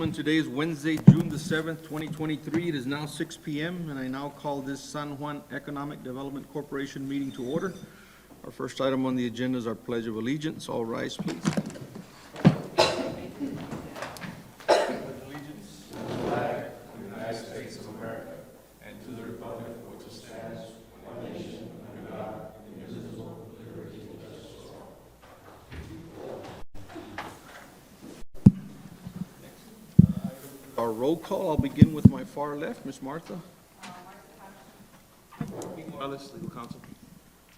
gentlemen, today is Wednesday, June the 7th, 2023. It is now 6 p.m., and I now call this San Juan Economic Development Corporation meeting to order. Our first item on the agenda is our Pledge of Allegiance. All rise, please. Our roll call, I'll begin with my far left, Ms. Martha. Morales, Legal Counsel.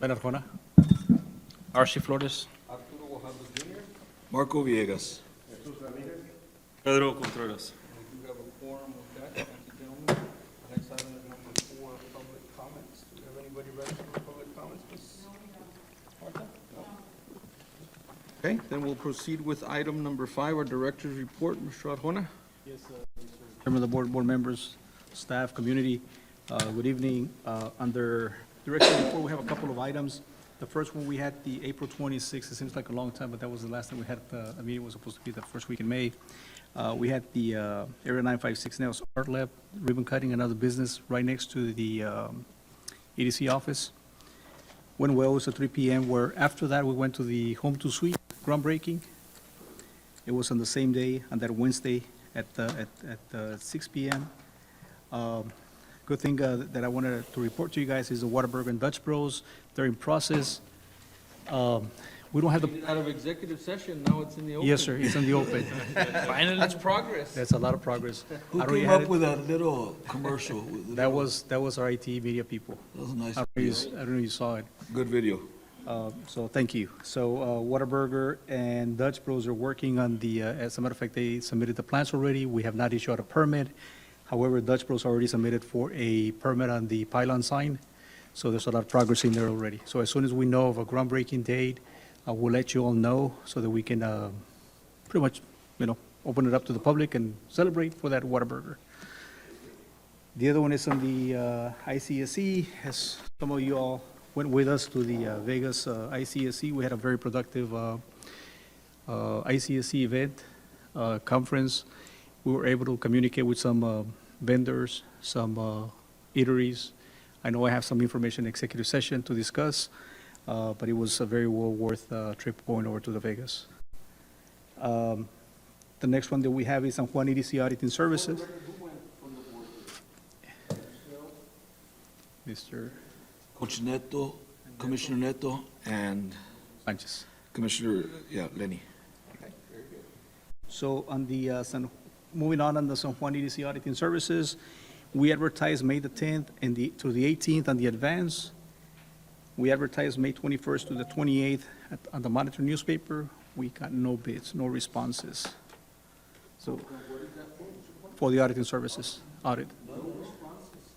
Leonard Juana. R.C. Flores. Arturo Wajanda Jr. Marco Villegas. Pedro Contreras. We do have a quorum with that. Thank you, gentlemen. Next item is number 4, public comments. Do we have anybody registered for public comments, Ms. Martha? No. Okay, then we'll proceed with item number 5, our director's report. Mr. Arjona. Yes, Chairman of the board members, staff, community, good evening. Under director's report, we have a couple of items. The first one, we had the April 26th. It seems like a long time, but that was the last time we had a meeting. It was supposed to be the first week in May. We had the Area 956 Nails Art Lab, ribbon cutting, another business right next to the EDC office. Went well, it was at 3 p.m., where after that, we went to the Home to Suite groundbreaking. It was on the same day, on that Wednesday at 6 p.m. Good thing that I wanted to report to you guys is the Whataburger and Dutch Bros. They're in process. We don't have the, Out of executive session, now it's in the open. yes, sir, it's in the open. Finally. That's progress. That's a lot of progress. Who I already came had up it. with that little commercial? That was our IT media people. That was a nice I video. don't know if you saw it. Good video. So thank you. So Whataburger and Dutch Bros are working on the, as a matter of fact, they submitted the plans already. We have not issued a permit. However, Dutch Bros already submitted for a permit on the pylon sign. So there's a lot of progress in there already. So as soon as we know of a groundbreaking date, we'll let you all know so that we can pretty much, open it up to the public and celebrate for that Whataburger. The other one is on the ICSE. As some of you all went with us to the Vegas ICSE, we had a very productive ICSE event, conference. We were able to communicate with some vendors, some eateries. I know I have some information in executive session to discuss, but it was a very well worth trip going over to the Vegas. The next one that we have is San Juan EDC Auditing Services. Mr. Coach Neto, Commissioner Neto, and Sanchez. Commissioner, Lenny. So on the, moving on the San Juan EDC Auditing Services, we advertised May the 10th and to the 18th on the advance. We advertised May 21st to the 28th on the Monitor newspaper. We got no bids, no responses. So, for the auditing services, audit.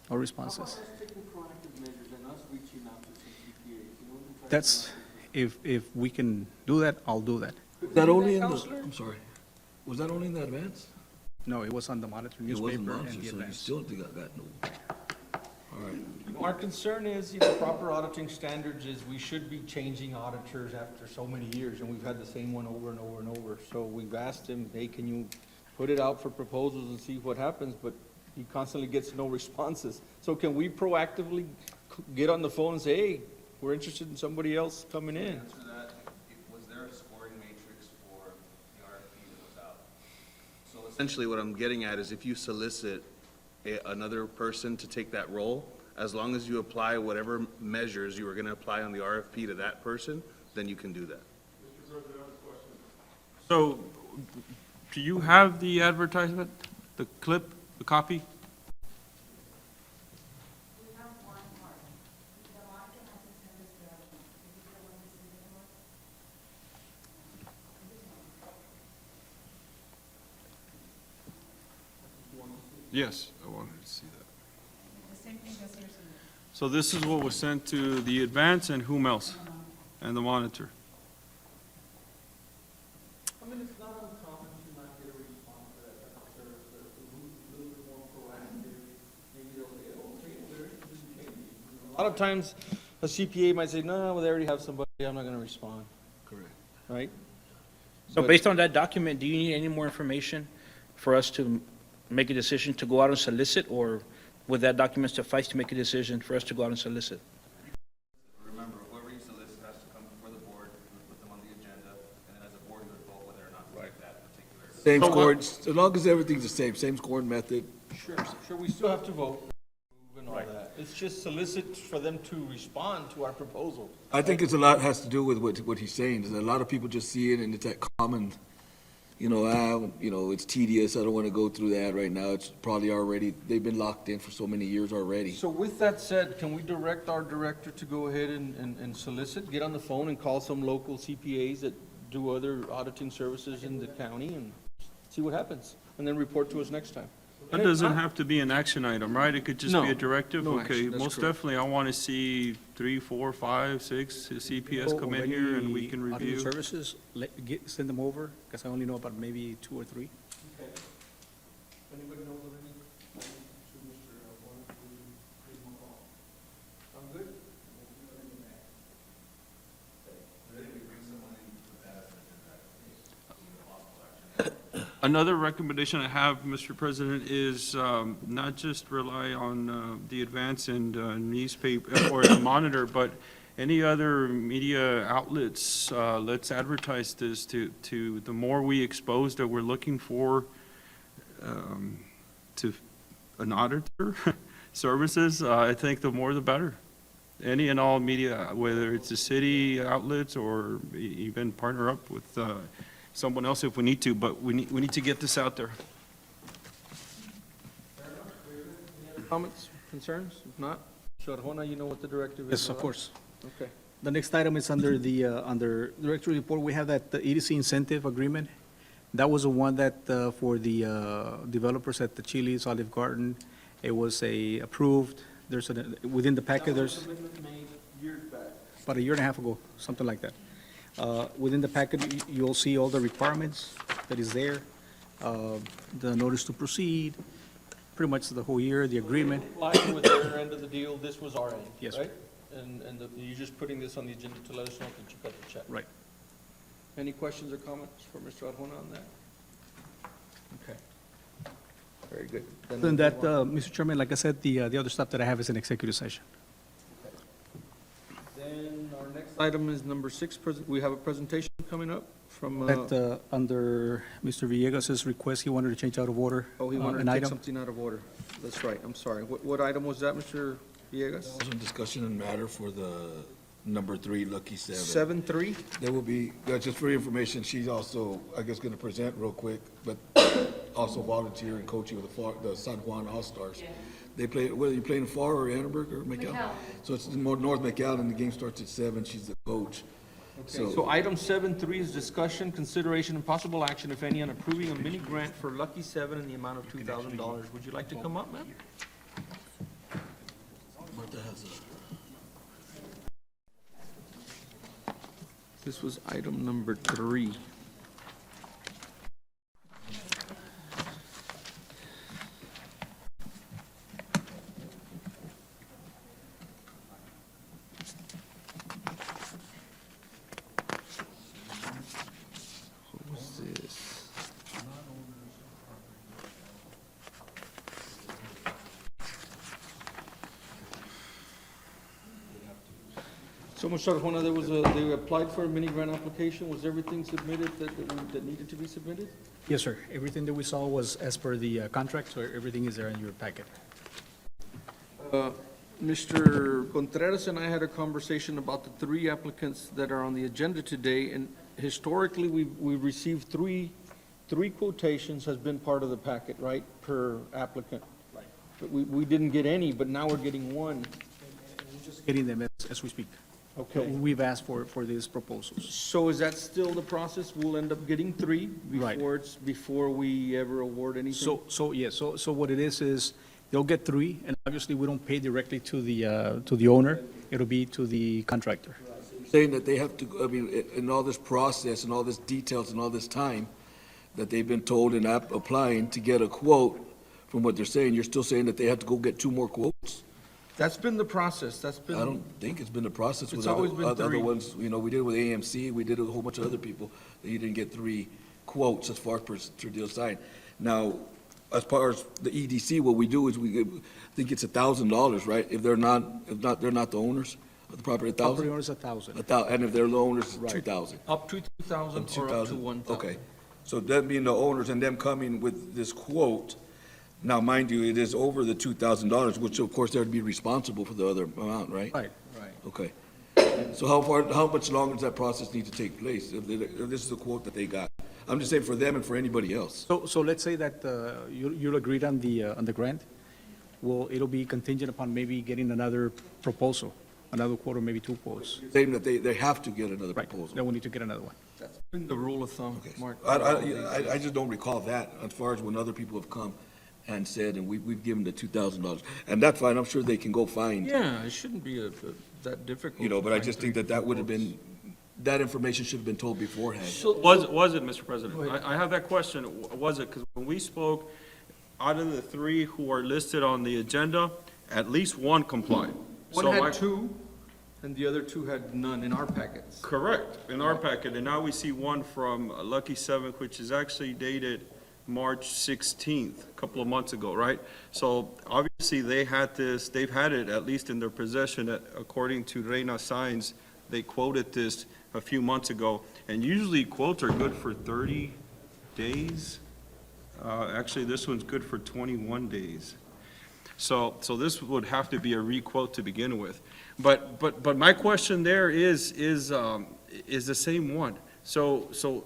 No responses. That's, if we can do that, I'll do that. Was that only in the, I'm sorry, was that only in the advance? No, it was on the Monitor It wasn't newspaper and Monster, the so you advance. still got no. All right. Our concern is, proper auditing standards is we should be changing auditors after so many years, and we've had the same one over and over and over. So we've asked him, hey, can you put it out for proposals and see what happens? But he constantly gets no responses. So can we proactively get on the phone and say, hey, we're interested in somebody else coming in? Answer that, was there a scoring matrix for the RFP that was out? So essentially what I'm getting at is if you solicit another person to take that role, as long as you apply whatever measures you were going to apply on the RFP to that person, then you can do that. So, do you have the advertisement, the clip, the copy? Yes, I wanted to see that. So this is what was sent to the Advance and whom else? And the Monitor. I mean, it's not uncommon to not get a response to that type of service, but if we move a little bit more proactive, maybe they'll say, okay, we're interested in changing. A lot of times, a CPA might say, no, well, they already have somebody, I'm not gonna respond, Correct. right? So But- based on that document, do you need any more information for us to make a decision to go out and solicit, or would that document suffice to make a decision for us to go out and solicit? Remember, whoever you solicit has to come before the board, we put them on the agenda, and then as a board, you would vote whether or not to take that particular. Same So scoring, as long as everything's the same scoring method. Sure, we still have to vote and all that. It's just solicit for them to respond to our proposal. I think it's a lot has to do with what he's saying. Is a lot of people just see it and it's that common, it's tedious. I don't want to go through that right now. It's probably already, they've been locked in for so many years already. So with that said, can we direct our director to go ahead and solicit, get on the phone and call some local CPAs that do other auditing services in the county and see what happens? And then report to us next time. That doesn't have to be an action item, right? It could just be No, a directive? no Okay, action, that's most correct. definitely, I want to see 3, 4, 5, 6 CPS come in here and we can Auditing review. services, send them over, because I only know about maybe 2 or 3. Anybody knows of any? Should Mr. Juan please give him a call? I'm good? Another recommendation I have, Mr. President, is not just rely on the advance and newspaper or the Monitor, but any other media outlets. Let's advertise this to the more we expose that we're looking for to an auditor services, I think the more the better. Any and all media, whether it's the city outlets or even partner up with someone else if we need to, but we need to get this out there. Comments, concerns? If not, Mr. Arjona, you know what the directive is? Yes, of course. Okay. The next item is under under director report, we have that the EDC incentive agreement. That was the one that, for the developers at the Chili's, Olive Garden, it was approved. There's, within the packet, there's about a year and a half ago, something like that. Within the packet, you'll see all the requirements that is there, the notice to proceed, pretty much the whole year, the agreement. Lying with their end of the deal, this was our end, Yes, sir. right? And you're just putting this on the agenda to let us know that you got the check. Right. Any questions or comments for Mr. Arjona on that? Okay. Very good. Then Then we'll that, move on. Mr. Chairman, like I said, the other stuff that I have is an executive session. Then our next item is number 6. We have a presentation coming up from, That, under Mr. Villegas's request, he wanted to change out of order. oh, he wanted an to take item. something out of order. That's right, I'm sorry. What item was that, Mr. Villegas? Also discussion and matter for the number 3, Lucky 7. 7-3? There will be, just for your information, she's also, I guess, going to present real quick, but also volunteer and coaching with the San Juan All-Stars. They play, whether you're playing Far or Annenberg or McAllen. So it's more North McAllen, the game starts at 7, she's the coach. So item 7-3 is discussion, consideration, and possible action, if any, on approving a mini grant for Lucky 7 in the amount of $2,000. Would you like to come up, ma'am? Martha has This was item number 3. What was this? So, Mr. Arjona, they applied for a mini grant application. Was everything submitted that needed to be submitted? Yes, sir. Everything that we saw was as per the contract, so everything is there in your packet. Mr. Contreras and I had a conversation about the 3 applicants that are on the agenda today, and historically, we've received three quotations has been part of the packet, right, per applicant? Right. But we didn't get any, but now we're getting 1. Just getting them as we speak. Okay. We've asked for these proposals. So is that still the process? We'll end up getting 3 Right. before we ever award anything? So what it is they'll get 3, and obviously we don't pay directly to the owner. It'll be to the contractor. saying that they have to, I mean, in all this process and all this details and all this time that they've been told in applying to get a quote, from what they're saying, you're still saying that they have to go get 2 more quotes? That's been the process. That's I been, don't think it's been a process with It's always been other 3. ones. You know, we did it with AMC, we did it with a whole bunch of other people, that you didn't get 3 quotes as far as per deal signed. Now, as far as the EDC, what we do is we give, I think it's $1,000, right? If they're not, they're not the owners of the property, Property 1,000? owners, 1,000. And if they're the owners, Right. 2,000. Up to 2,000 or up to 1,000. Okay, so that being the owners and them coming with this quote, now mind you, it is over the $2,000, which of course they'd be responsible for the other amount, right? Right. Right. Okay. So how much longer does that process need to take place if this is the quote that they got? I'm just saying for them and for anybody else. So let's say that you'll agree on the grant. Well, it'll be contingent upon maybe getting another proposal, another quote or maybe two quotes. Saying that they have to get another Right, proposal. then we need to get another one. That's been the rule of thumb, Okay. Mark. I just don't recall that as far as when other people have come and said, and we've given the $2,000. And that's fine, I'm sure they can go find, Yeah, it shouldn't be that difficult. you know, but to I find just think three that would have quotes. been, that information should have been told beforehand. Was it, Mr. President? I have that question. Was it? Because when we spoke, out of the three who are listed on the agenda, at least one complied. One So my- had two, and the other two had none in our packets. Correct, in our packet, and now we see one from Lucky Seven, which is actually dated March 16th, a couple of months ago, right? So obviously, they've had it at least in their possession, according to Reina Signs, they quoted this a few months ago, and usually quotes are good for 30 days. Actually, this one's good for 21 days. So this would have to be a re-quote to begin with. But my question there is the same one. So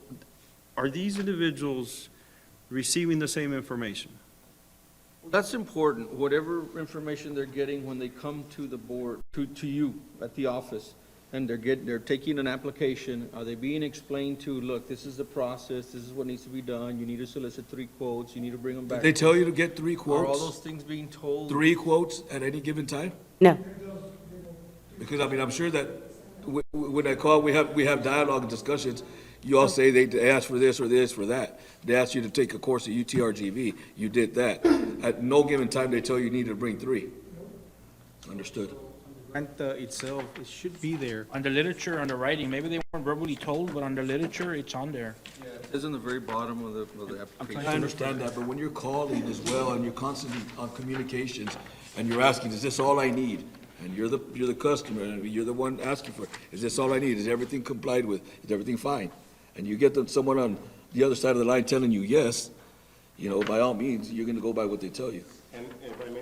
are these individuals receiving the same information? That's important, whatever information they're getting when they come to the board, to you at the office, and they're taking an application, are they being explained to, look, this is the process, this is what needs to be done, you need to solicit 3 quotes, you need to bring them Did back? they tell you to get 3 Are all quotes? those things being told? 3 quotes at any given time? No. Because, I mean, I'm sure that when I call, we have dialogue and discussions, you all say they asked for this or this for that. They asked you to take a course at UTRGV, you did that. At no given time, they tell you need to bring 3. Understood. Grant itself, it should be there. On the literature, on the writing, maybe they weren't verbally told, but on the literature, it's on there. It's in the very bottom of the application. I understand that, but when you're calling as well and you're constantly on communications and you're asking, is this all I need? And you're the customer and you're the one asking for, it. Is this all I need? Is everything complied with? Is everything fine? And you get someone on the other side of the line telling you yes, you know, by all means, you're gonna go by what they tell you. And if I may,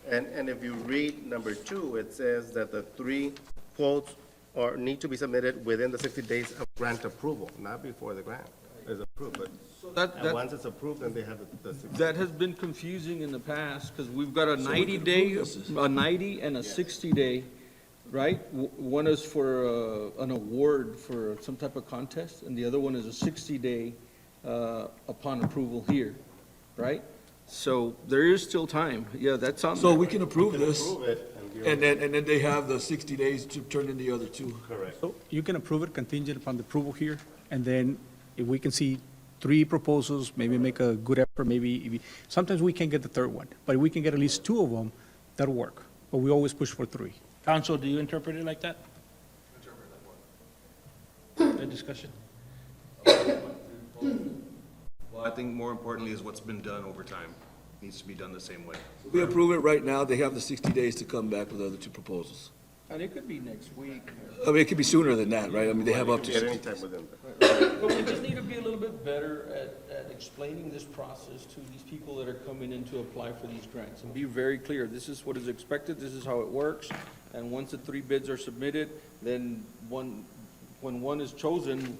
and if you read number 2, it says that the 3 quotes need to be submitted within the 60 days of grant approval, not before the grant is approved, but, That, and once it's approved, then they have the 60. that has been confusing in the past, because we've got a 90-day, a 90 and a 60-day, right? One is for an award for some type of contest, and the other one is a 60-day upon approval here, right? So there is still time. Yeah, that's on So there. we can approve this, Approve it and give and then they have the 60 days to turn in the other 2. correct. So you can approve it contingent upon the approval here, and then if we can see 3 proposals, maybe make a good effort, maybe, sometimes we can't get the 3rd one, but if we can get at least 2 of them, that'll work. But we always push for 3. Council, do you interpret it like that? The discussion? Well, I think more importantly is what's been done over time. Needs to be done the same way. If we approve it right now, they have the 60 days to come back with the other 2 proposals. And it could be next week. I mean, it could be sooner than that, right? I mean, they have up to At 60. any time within. But we just need to be a little bit better at explaining this process to these people that are coming in to apply for these grants. And be very clear, this is what is expected, this is how it works. And once the 3 bids are submitted, then when one is chosen,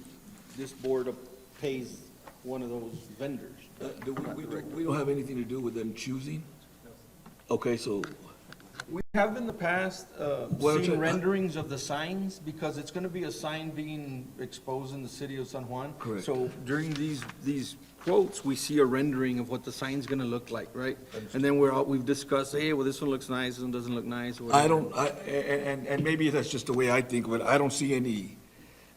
this board pays one of those vendors. We don't have anything to do with them choosing? Okay, so, We have in the past Well, seen so- renderings of the signs, because it's gonna be a sign being exposed in the city of San Juan. Correct. So during these quotes, we see a rendering of what the sign's gonna look like, right? And then we've discussed, hey, well, this one looks nice, this one doesn't look nice, or whatever. and maybe that's just the way I think of it, I don't see any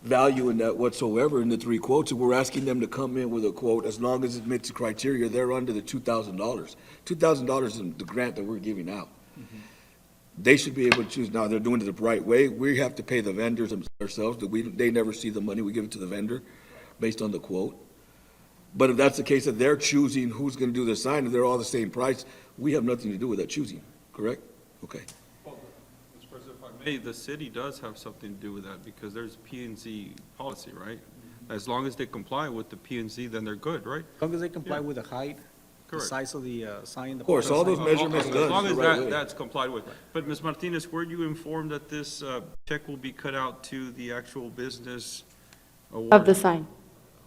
value in that whatsoever in the 3 quotes. If we're asking them to come in with a quote, as long as it meets the criteria, they're under the $2,000. $2,000 is the grant that we're giving out. They should be able to choose. Now, they're doing it the right way. We have to pay the vendors ourselves. They never see the money. We give it to the vendor based on the quote. But if that's the case, that they're choosing who's gonna do the sign, and they're all the same price, we have nothing to do with that choosing, correct? Okay. Well, Mr. President, if I may, the city does have something to do with that, because there's P and Z policy, right? As long as they comply with the P and Z, then they're good, right? As long as they comply with the height, the Correct. size of the sign. Of course, all those measurements done. As long as the right way. that's complied with. But Ms. Martinez, were you informed that this check will be cut out to the actual business award? Of the sign,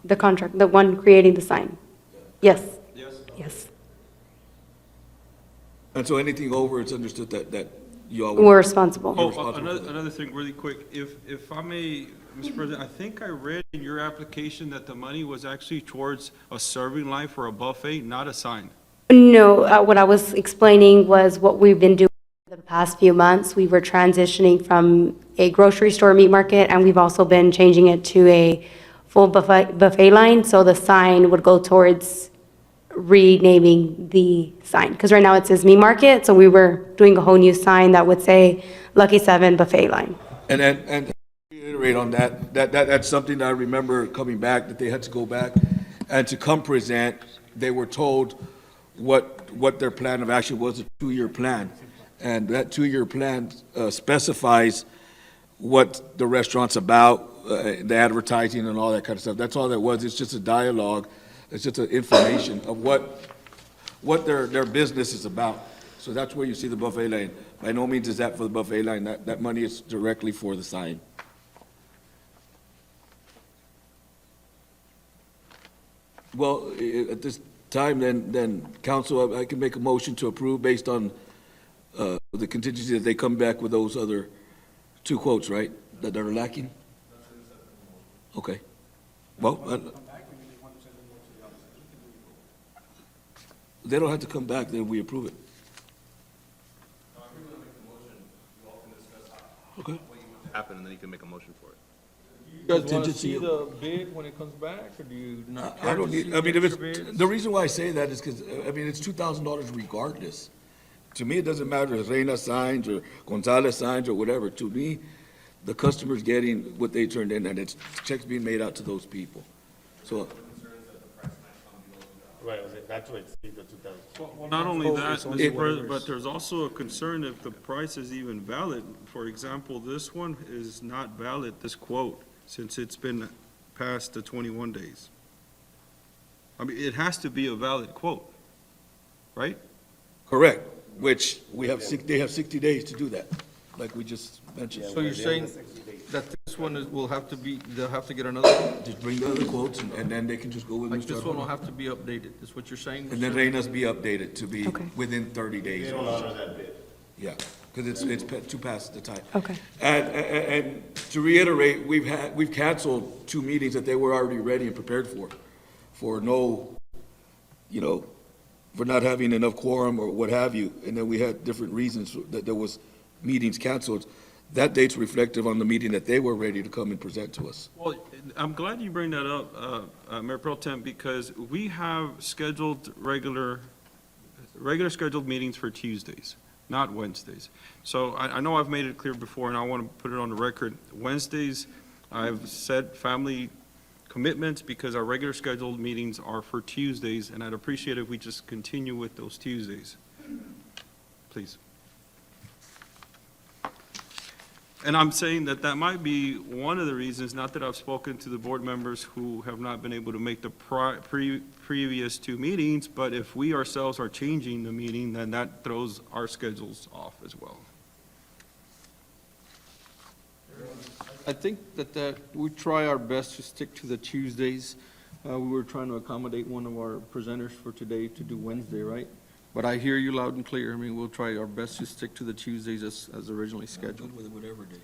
the contract, the one creating the sign. Yes, Yes? yes. And so anything over, it's understood that you all. We're responsible. Oh, responsible for that. another thing, really quick, if I may, Mr. President, I think I read in your application that the money was actually towards a serving line for a buffet, not a sign. No, what I was explaining was what we've been doing for the past few months. We were transitioning from a grocery store meat market, and we've also been changing it to a full buffet line, so the sign would go towards renaming the sign. Because right now it says meat market, so we were doing a whole new sign that would say Lucky 7 Buffet Line. And reiterate on that's something that I remember coming back, that they had to go back and to come present, they were told what their plan of action was, a 2-year plan. And that 2-year plan specifies what the restaurant's about, the advertising and all that kind of stuff. That's all that was. It's just a dialogue. It's just an information of what their business is about. So that's where you see the buffet line. By no means is that for the buffet line. That money is directly for the sign. Well, at this time, then, council, I can make a motion to approve based on the contingency that they come back with those other 2 quotes, right, that are lacking? Okay. Well, they don't have to come back, then we approve it. Okay. Happen, and then you can make a motion for it. You guys want to Contingency. see the bid when it comes back, or do you not care I don't to see need, the I mean, if extra it's, bids? the reason why I say that is because, I mean, it's $2,000 regardless. To me, it doesn't matter if Reina signs or Gonzalez signs or whatever. To me, the customer's getting what they turned in, and it's checks being made out to those people. So, Right, that's what exceeds the 2,000. Well, not only that, it's only Mr. President, waivers. but there's also a concern if the price is even valid. For example, this one is not valid, this quote, since it's been past the 21 days. I mean, it has to be a valid quote, right? correct, which they have 60 days to do that, like we just mentioned. So you're saying that this one will have to be, they'll have to get another one? Just bring the other quotes, and then they can just go with Like Mr. this one will Arjona. have to be updated, is what you're saying? And then Mr. Reina's be updated to be Okay. within 30 days. They don't honor that bid. Yeah, because it's too past the time. Okay. And to reiterate, we've canceled 2 meetings that they were already ready and prepared for no, for not having enough quorum or what have you, and then we had different reasons that there was meetings canceled. That date's reflective on the meeting that they were ready to come and present to us. Well, I'm glad you bring that up, Mayor Pro Tem, because we have scheduled regular scheduled meetings for Tuesdays, not Wednesdays. So I know I've made it clear before, and I want to put it on the record. Wednesdays, I've set family commitments because our regular scheduled meetings are for Tuesdays, and I'd appreciate if we just continue with those Tuesdays. Please. And I'm saying that might be one of the reasons, not that I've spoken to the board members who have not been able to make the previous 2 meetings, but if we ourselves are changing the meeting, then that throws our schedules off as well. I think that we try our best to stick to the Tuesdays. We were trying to accommodate one of our presenters for today to do Wednesday, right? But I hear you loud and clear. I mean, we'll try our best to stick to the Tuesdays as originally scheduled. Whatever days.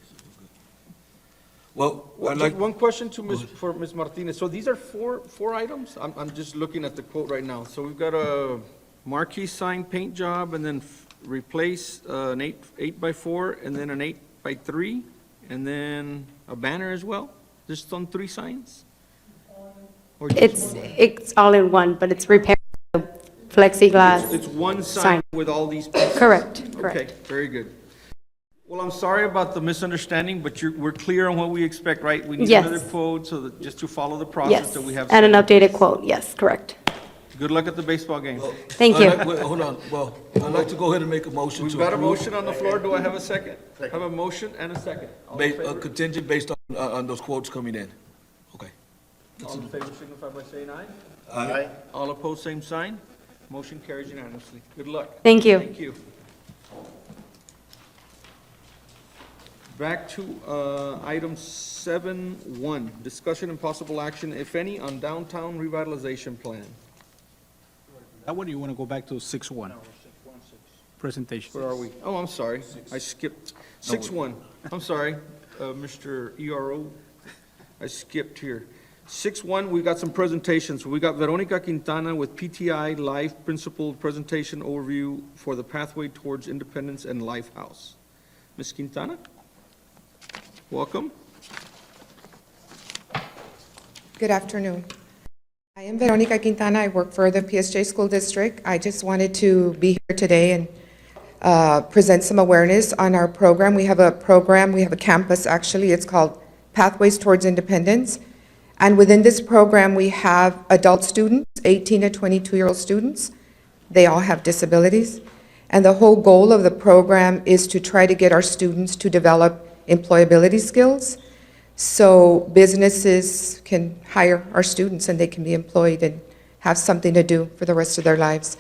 Well, Well, I'd just like, one question for Ms. Martinez. So these are four items? I'm just looking at the quote right now. So we've got a marquee sign paint job, and then replace an 8x4, and then an 8x3, and then a banner as well? Just on 3 signs? Or just It's all in one, but it's repairing the plexiglass. It's one sign Sign. with all these pieces? Correct, Okay, correct. very good. Well, I'm sorry about the misunderstanding, but we're clear on what we expect, right? We need Yes. another quote, so that, just to follow the process Yes, that we have. and an set. updated quote, yes, correct. Good luck at the baseball game. Thank you. Wait, hold on, well, I'd like to go ahead and make a motion to We've got a approve, motion on the floor. Do I have a second? I have a motion and a second. All in favor? contingent based on those quotes coming in. Okay. All in favor signify by saying aye. Aye. All opposed, same sign. Motion carries unanimously. Good luck. Thank you. Thank you. Back to item 7.1, discussion and possible action, if any, on downtown revitalization plan. That one, you want to go back to 6-1? Presentation. Where are we? Oh, I'm sorry. I skipped. 6.1. I'm sorry, Mr. ERO. I skipped here. 6.1, we got some presentations. We got Veronica Quintana with PTI Life Principal Presentation Overview for the Pathway Towards Independence and Lifehouse. Ms. Quintana? Welcome. Good afternoon. I am Veronica Quintana. I work for the PSJ School District. I just wanted to be here today and present some awareness on our program. We have a campus actually. It's called Pathways Towards Independence. And within this program, we have adult students, 18 to 22-year-old students. They all have disabilities. And the whole goal of the program is to try to get our students to develop employability skills, so businesses can hire our students and they can be employed and have something to do for the rest of their lives.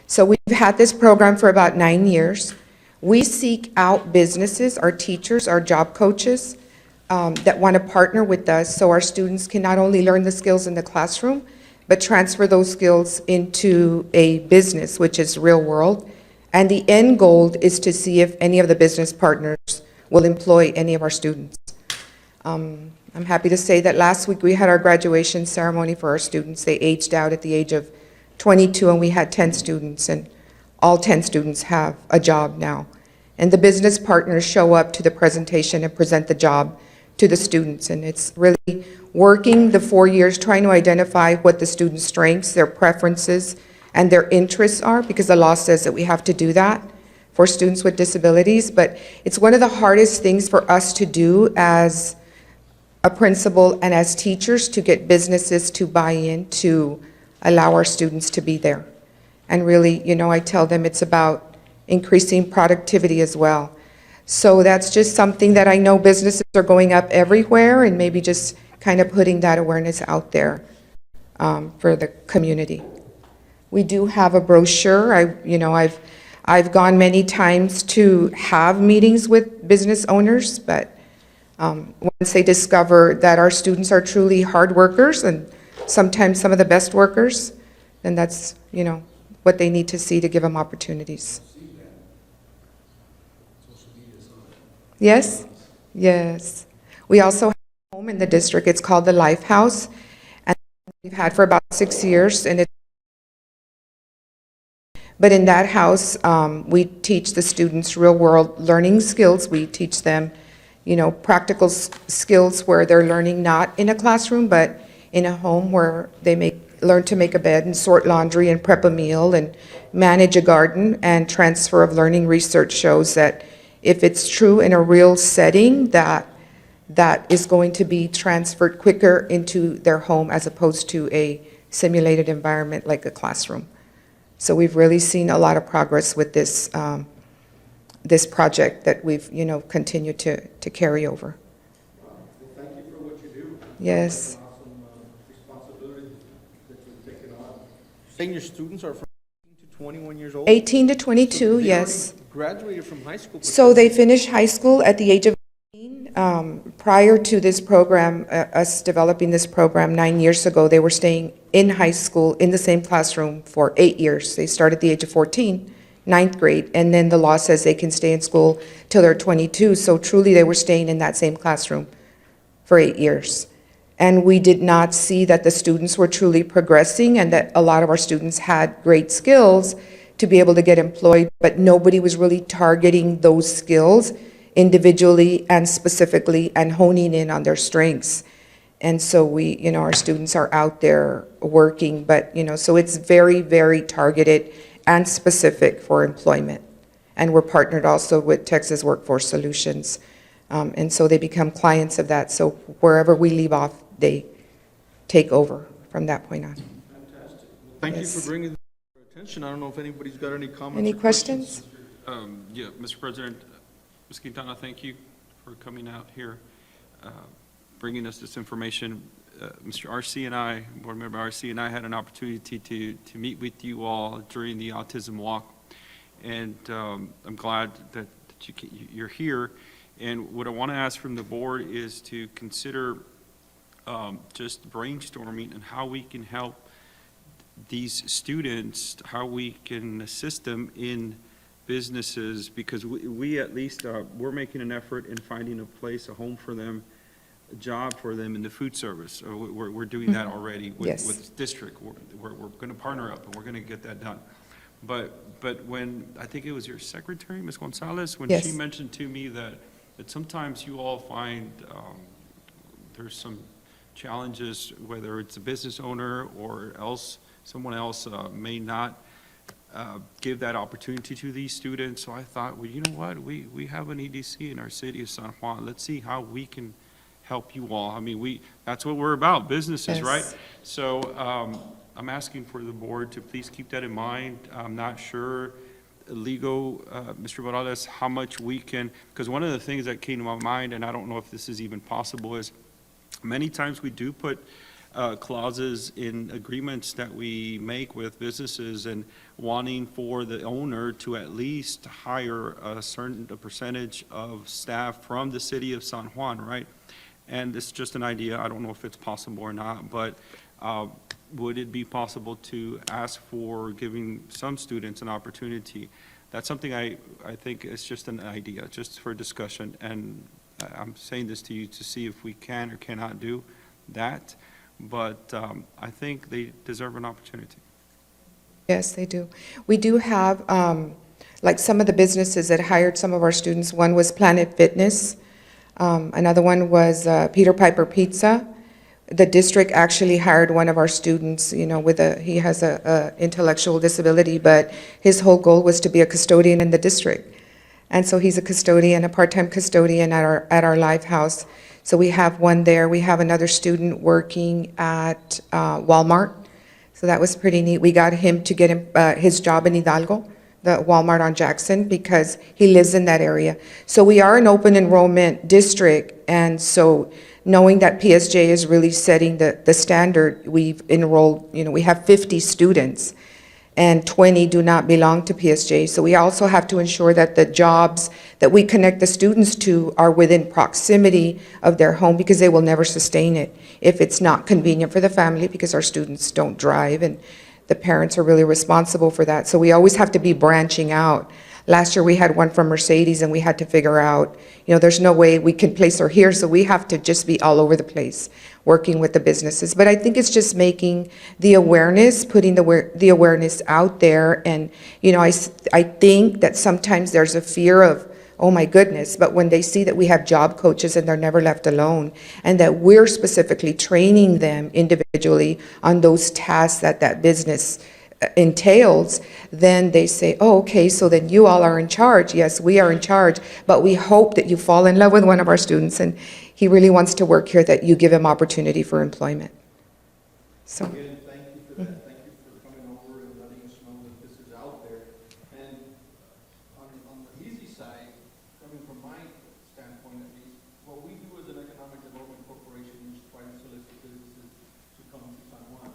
So we've had this program for about 9 years. We seek out businesses, our teachers, our job coaches that want to partner with us so our students can not only learn the skills in the classroom, but transfer those skills into a business, which is real world. And the end goal is to see if any of the business partners will employ any of our students. I'm happy to say that last week we had our graduation ceremony for our students. They aged out at the age of 22 and we had 10 students, and all 10 students have a job now. And the business partners show up to the presentation and present the job to the students. And it's really working the 4 years, trying to identify what the students' strengths, their preferences, and their interests are, because the law says that we have to do that for students with disabilities. But it's one of the hardest things for us to do as a principal and as teachers, to get businesses to buy in, to allow our students to be there. And really, you know, I tell them it's about increasing productivity as well. So that's just something that I know businesses are going up everywhere, and maybe just kind of putting that awareness out there for the community. We do have a brochure. I've gone many times to have meetings with business owners, but once they discover that our students are truly hard workers and sometimes some of the best workers, then that's, you know, what they need to see to give them opportunities. Yes? Yes. We also have a home in the district. It's called the Lifehouse, and we've had for about 6 years, and but in that house, we teach the students real-world learning skills. We teach them, you know, practical skills where they're learning not in a classroom, but in a home where they learn to make a bed and sort laundry and prep a meal and manage a garden. And transfer of learning research shows that if it's true in a real setting, that is going to be transferred quicker into their home as opposed to a simulated environment like a classroom. So we've really seen a lot of progress with this this project that we've, you know, continued to carry over. Thank you for what you do. Yes. Awesome responsibility that you've taken on. Saying your students are from 18 to 21 years old? 18 to 22, They already yes. Graduated from high school. So they finish high school at the age of 18. Prior to this program, us developing this program 9 years ago, they were staying in high school in the same classroom for 8 years. They start at the age of 14, ninth grade, and then the law says they can stay in school till they're 22. So truly, they were staying in that same classroom for 8 years. And we did not see that the students were truly progressing and that a lot of our students had great skills to be able to get employed, but nobody was really targeting those skills individually and specifically and honing in on their strengths. And so we, you know, our students are out there working, but, you know, so it's very, very targeted and specific for employment. and we're partnered also with Texas Workforce Solutions. And so they become clients of that. So wherever we leave off, they take over from that point on. Thank you Yes. for bringing this to our attention. I don't know if anybody's got any comments Any or questions? questions? Yeah, Mr. President, Ms. Quintana, thank you for coming out here, bringing us this information. Mr. RC and I, Board Member RC and I had an opportunity to meet with you all during the Autism Walk, and I'm glad that you're here. And what I want to ask from the board is to consider just brainstorming and how we can help these students, how we can assist them in businesses, because we at least, we're making an effort in finding a place, a home for them, a job for them in the food service. We're doing that already Yes. with district. We're going to partner up, and we're going to get that done. But when, I think it was your secretary, Ms. Gonzalez, when she Yes. mentioned to me that sometimes you all find there's some challenges, whether it's a business owner or someone else may not give that opportunity to these students. So I thought, well, you know what, we have an EDC in our city of San Juan. Let's see how we can help you all. I mean, that's what we're about, businesses, Yes. right? So I'm asking for the board to please keep that in mind. I'm not sure, legal, Mr. Morales, how much we can, because one of the things that came to my mind, and I don't know if this is even possible, is many times we do put clauses in agreements that we make with businesses and wanting for the owner to at least hire a certain percentage of staff from the city of San Juan, right? And it's just an idea. I don't know if it's possible or not, but would it be possible to ask for giving some students an opportunity? That's something I think is just an idea, just for discussion. And I'm saying this to you to see if we can or cannot do that. But I think they deserve an opportunity. Yes, they do. We do have, like some of the businesses that hired some of our students. One was Planet Fitness. Another one was Peter Piper Pizza. The district actually hired one of our students, you know, he has a intellectual disability, but his whole goal was to be a custodian in the district. And so he's a custodian, a part-time custodian at our Live House. So we have one there. We have another student working at Walmart. So that was pretty neat. We got him to get his job in Hidalgo, the Walmart on Jackson, because he lives in that area. So we are an open enrollment district, and so knowing that PSJ is really setting the standard, we've enrolled, you know, we have 50 students, and 20 do not belong to PSJ. So we also have to ensure that the jobs that we connect the students to are within proximity of their home, because they will never sustain it if it's not convenient for the family, because our students don't drive, and the parents are really responsible for that. So we always have to be branching out. Last year, we had one from Mercedes, and we had to figure out, you know, there's no way we can place her here, so we have to just be all over the place, working with the businesses. But I think it's just making the awareness, putting the awareness out there. And, you know, I think that sometimes there's a fear of, oh my goodness, but when they see that we have job coaches and they're never left alone, and that we're specifically training them individually on those tasks that business entails, then they say, oh, okay, so then you all are in charge. Yes, we are in charge, but we hope that you fall in love with one of our students and he really wants to work here, that you give him opportunity for employment. So, Again, thank you for that. Thank you for coming over and letting us know that this is out there. And on the easy side, coming from my standpoint at least, what we do as an economic development corporation is try to solicit businesses to come to San Juan.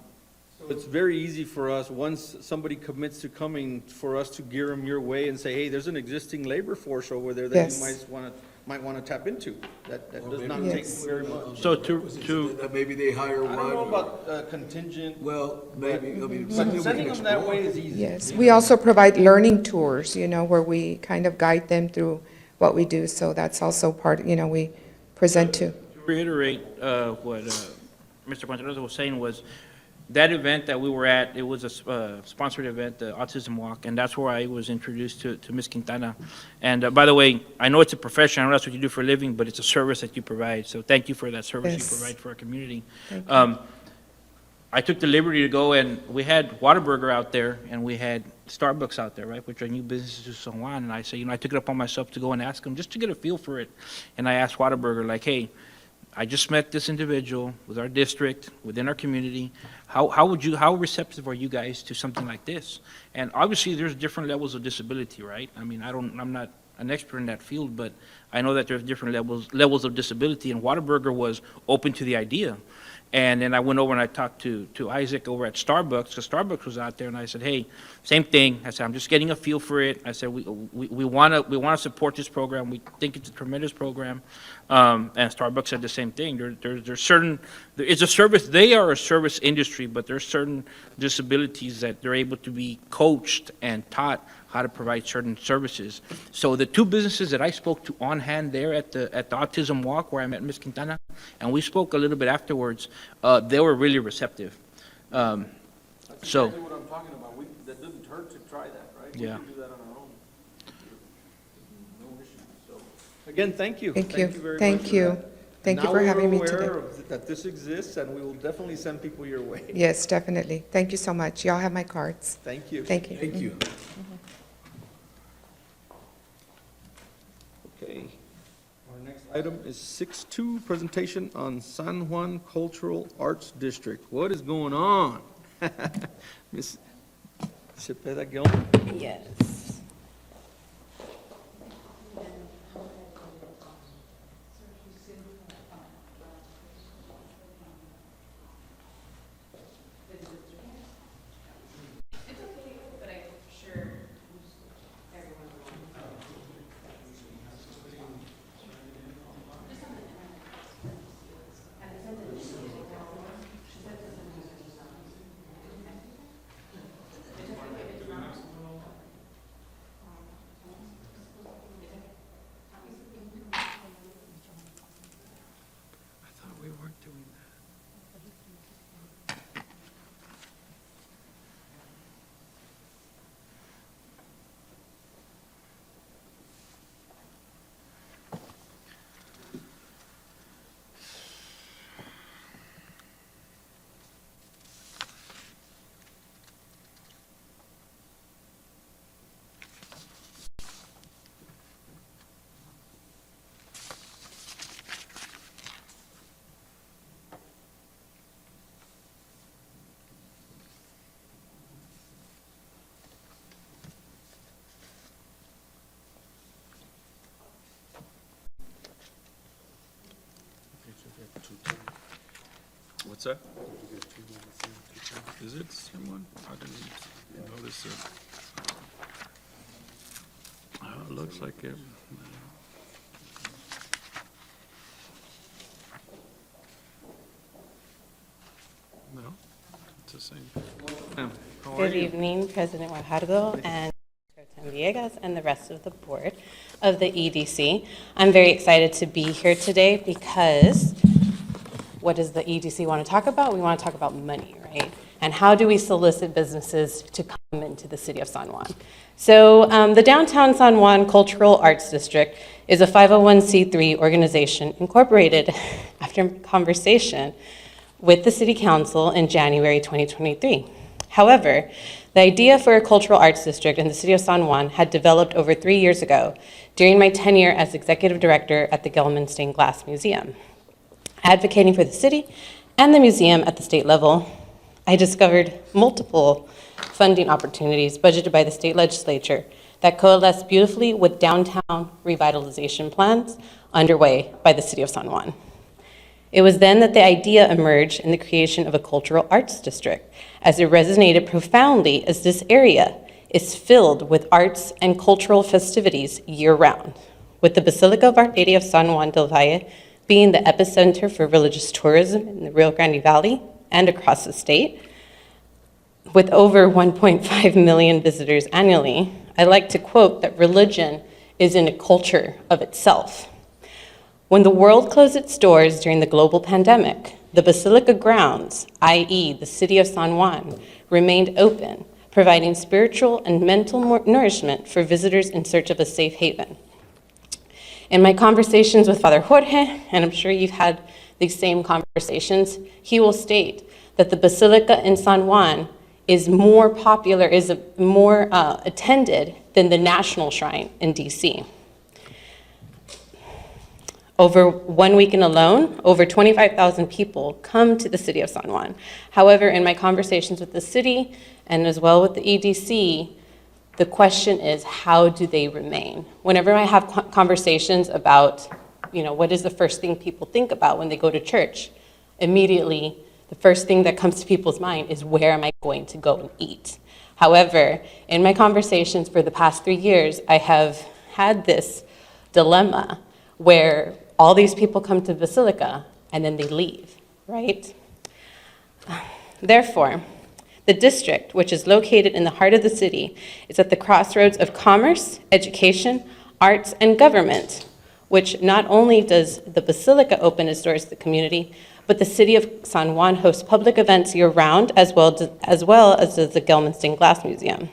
So it's very easy for us, once somebody commits to coming, for us to gear them your way and say, hey, there's an existing labor force over there that Yes. you might want to tap into. That does not maybe- take very much. So to, That maybe they hire I don't know one. about contingent. Well, maybe, I mean, But something we can sending them that explore. way is easy. yes, we also provide learning tours, you know, where we kind of guide them through what we do. So that's also part, you know, we present to. to reiterate what Mr. Contreras was saying, was that event that we were at, it was a sponsored event, the Autism Walk, and that's where I was introduced to Ms. Quintana. And by the way, I know it's a profession, I know that's what you do for a living, but it's a service that you provide. So thank you for that service Yes. you provide for our community. Thank you. I took the liberty to go, and we had Whataburger out there, and we had Starbucks out there, right, which are new businesses to San Juan, and I said, I took it upon myself to go and ask them, just to get a feel for it. And I asked Whataburger, like, hey, I just met this individual with our district, within our community. How receptive are you guys to something like this? And obviously, there's different levels of disability, right? I mean, I'm not an expert in that field, but I know that there's different levels of disability, and Whataburger was open to the idea. And then I went over and I talked to Isaac over at Starbucks, because Starbucks was out there, and I said, hey, same thing. I said, I'm just getting a feel for it. I said, we want to support this program. We think it's a tremendous program. And Starbucks said the same thing. It's a service, they are a service industry, but there's certain disabilities that they're able to be coached and taught how to provide certain services. So the two businesses that I spoke to on hand there at the Autism Walk, where I met Ms. Quintana, and we spoke a little bit afterwards, they were really receptive. That's So- exactly what I'm talking about. That doesn't hurt to try that, right? Yeah. We can do that on our own. No issue. So, again, thank you. Thank you. very much Thank for you. that. Thank you Now for we're having me aware today. of that this exists, and we will definitely send people your way. Yes, definitely. Thank you so much. Y'all have my cards. Thank you. Thank you. Thank you. Okay. Our next item is 6.2, presentation on San Juan Cultural Arts District. What is going on? Ms. Cepeda Gilman? Yes. I thought we weren't doing that. What's that? Is it the same one? I didn't notice it. Oh, it looks like it. No, it's the same. Ma'am, how are Good you? evening, President Guajardo and Secretary Villegas and the rest of the board of the EDC. I'm very excited to be here today because what does the EDC want to talk about? We want to talk about money, right? And how do we solicit businesses to come into the city of San Juan? So the Downtown San Juan Cultural Arts District is a 501c3 organization incorporated after conversation with the City Council in January 2023. However, the idea for a cultural arts district in the city of San Juan had developed over 3 years ago during my tenure as executive director at the Gelman Stained Glass Museum. Advocating for the city and the museum at the state level, I discovered multiple funding opportunities budgeted by the state legislature that coalesced beautifully with downtown revitalization plans underway by the city of San Juan. It was then that the idea emerged in the creation of a cultural arts district, as it resonated profoundly as this area is filled with arts and cultural festivities year-round, with the Basilica of Our Lady of San Juan del Valle being the epicenter for religious tourism in the Rio Grande Valley and across the state. With over 1.5 million visitors annually, I like to quote that religion is in a culture of itself. When the world closed its doors during the global pandemic, the Basilica grounds, i.e. the city of San Juan, remained open, providing spiritual and mental nourishment for visitors in search of a safe haven. In my conversations with Father Jorge, and I'm sure you've had these same conversations, he will state that the Basilica in San Juan is more popular, is more attended than the National Shrine in DC. Over 1 weekend alone, over 25,000 people come to the city of San Juan. However, in my conversations with the city and as well with the EDC, the question is, how do they remain? Whenever I have conversations about, what is the first thing people think about when they go to church, immediately, the first thing that comes to people's mind is, where am I going to go and eat? However, in my conversations for the past 3 years, I have had this dilemma where all these people come to Basilica and then they leave, right? Therefore, the district, which is located in the heart of the city, is at the crossroads of commerce, education, arts, and government, which not only does the Basilica open its doors to the community, but the city of San Juan hosts public events year-round, as well as does the Gelman Stained Glass Museum.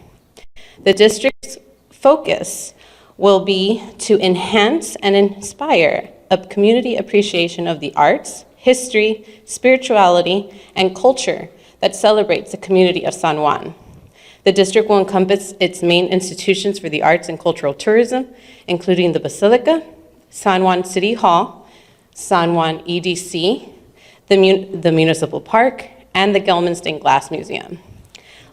The district's focus will be to enhance and inspire a community appreciation of the arts, history, spirituality, and culture that celebrates the community of San Juan. The district will encompass its main institutions for the arts and cultural tourism, including the Basilica, San Juan City Hall, San Juan EDC, the Municipal Park, and the Gelman Stained Glass Museum.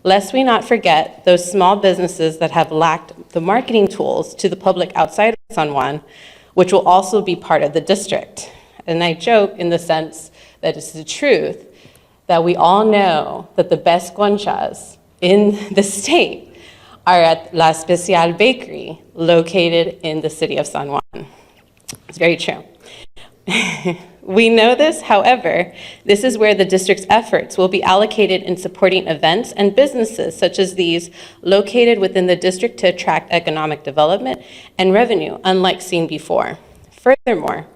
Lest we not forget those small businesses that have lacked the marketing tools to the public outside of San Juan, which will also be part of the district. And I joke in the sense that it's the truth that we all know that the best guanchas in the state are at La Especial Bakery, located in the city of San Juan. It's very true. We know this, however, this is where the district's efforts will be allocated in supporting events and businesses such as these located within the district to attract economic development and revenue, unlike seen before. Furthermore,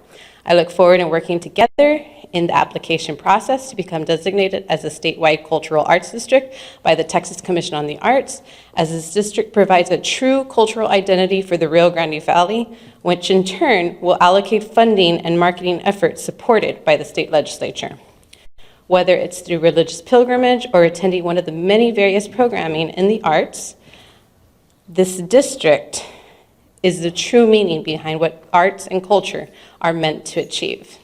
I look forward in working together in the application process to become designated as a statewide cultural arts district by the Texas Commission on the Arts, as this district provides a true cultural identity for the Rio Grande Valley, which in turn will allocate funding and marketing efforts supported by the state legislature. Whether it's through religious pilgrimage or attending one of the many various programming in the arts, this district is the true meaning behind what arts and culture are meant to achieve.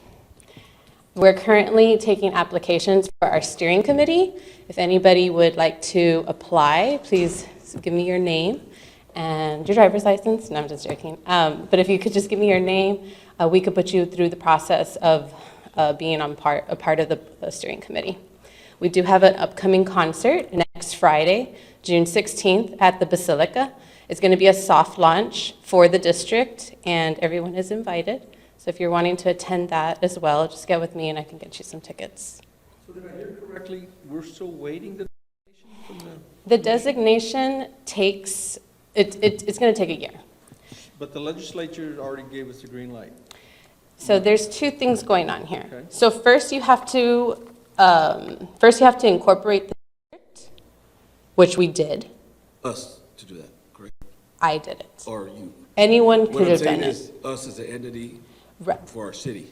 We're currently taking applications for our steering committee. If anybody would like to apply, please give me your name and your driver's license. No, I'm just joking. But if you could just give me your name, we could put you through the process of being a part of the steering committee. We do have an upcoming concert next Friday, June 16th at the Basilica. It's going to be a soft launch for the district, and everyone is invited. So if you're wanting to attend that as well, just get with me and I can get you some tickets. So did I hear correctly, we're still waiting the designation from The designation takes, it's going to take a year. But the legislature already gave us the green light. So there's two things going on here. Okay. So first you have to incorporate the district, which we did. Us to do that, correct? I did it. Or you? Anyone What could I'm have saying done is, it. us as an entity Right. for our city.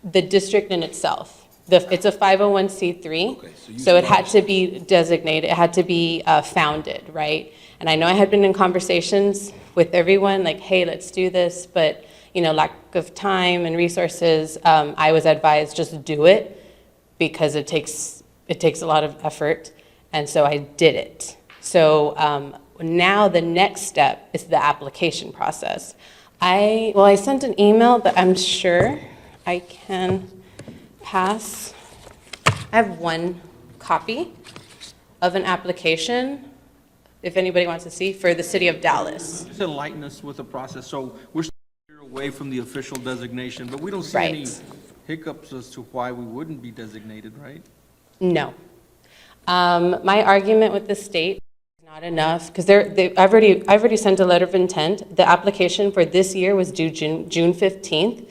The district in itself. It's a 501c3. Okay, so you So it had established to be designated, it had to be founded, right? And I know I had been in conversations with everyone, like, hey, let's do this, but, lack of time and resources, I was advised just do it because it takes a lot of effort, and so I did it. So now the next step is the application process. I sent an email that I'm sure I can pass. I have one copy of an application, if anybody wants to see, for the city of Dallas. Just enlighten us with the process. So we're still a year away from the official designation, but we don't see any Right. hiccups as to why we wouldn't be designated, right? No. My argument with the state is not enough, because I've already sent a letter of intent. The application for this year was due June 15th,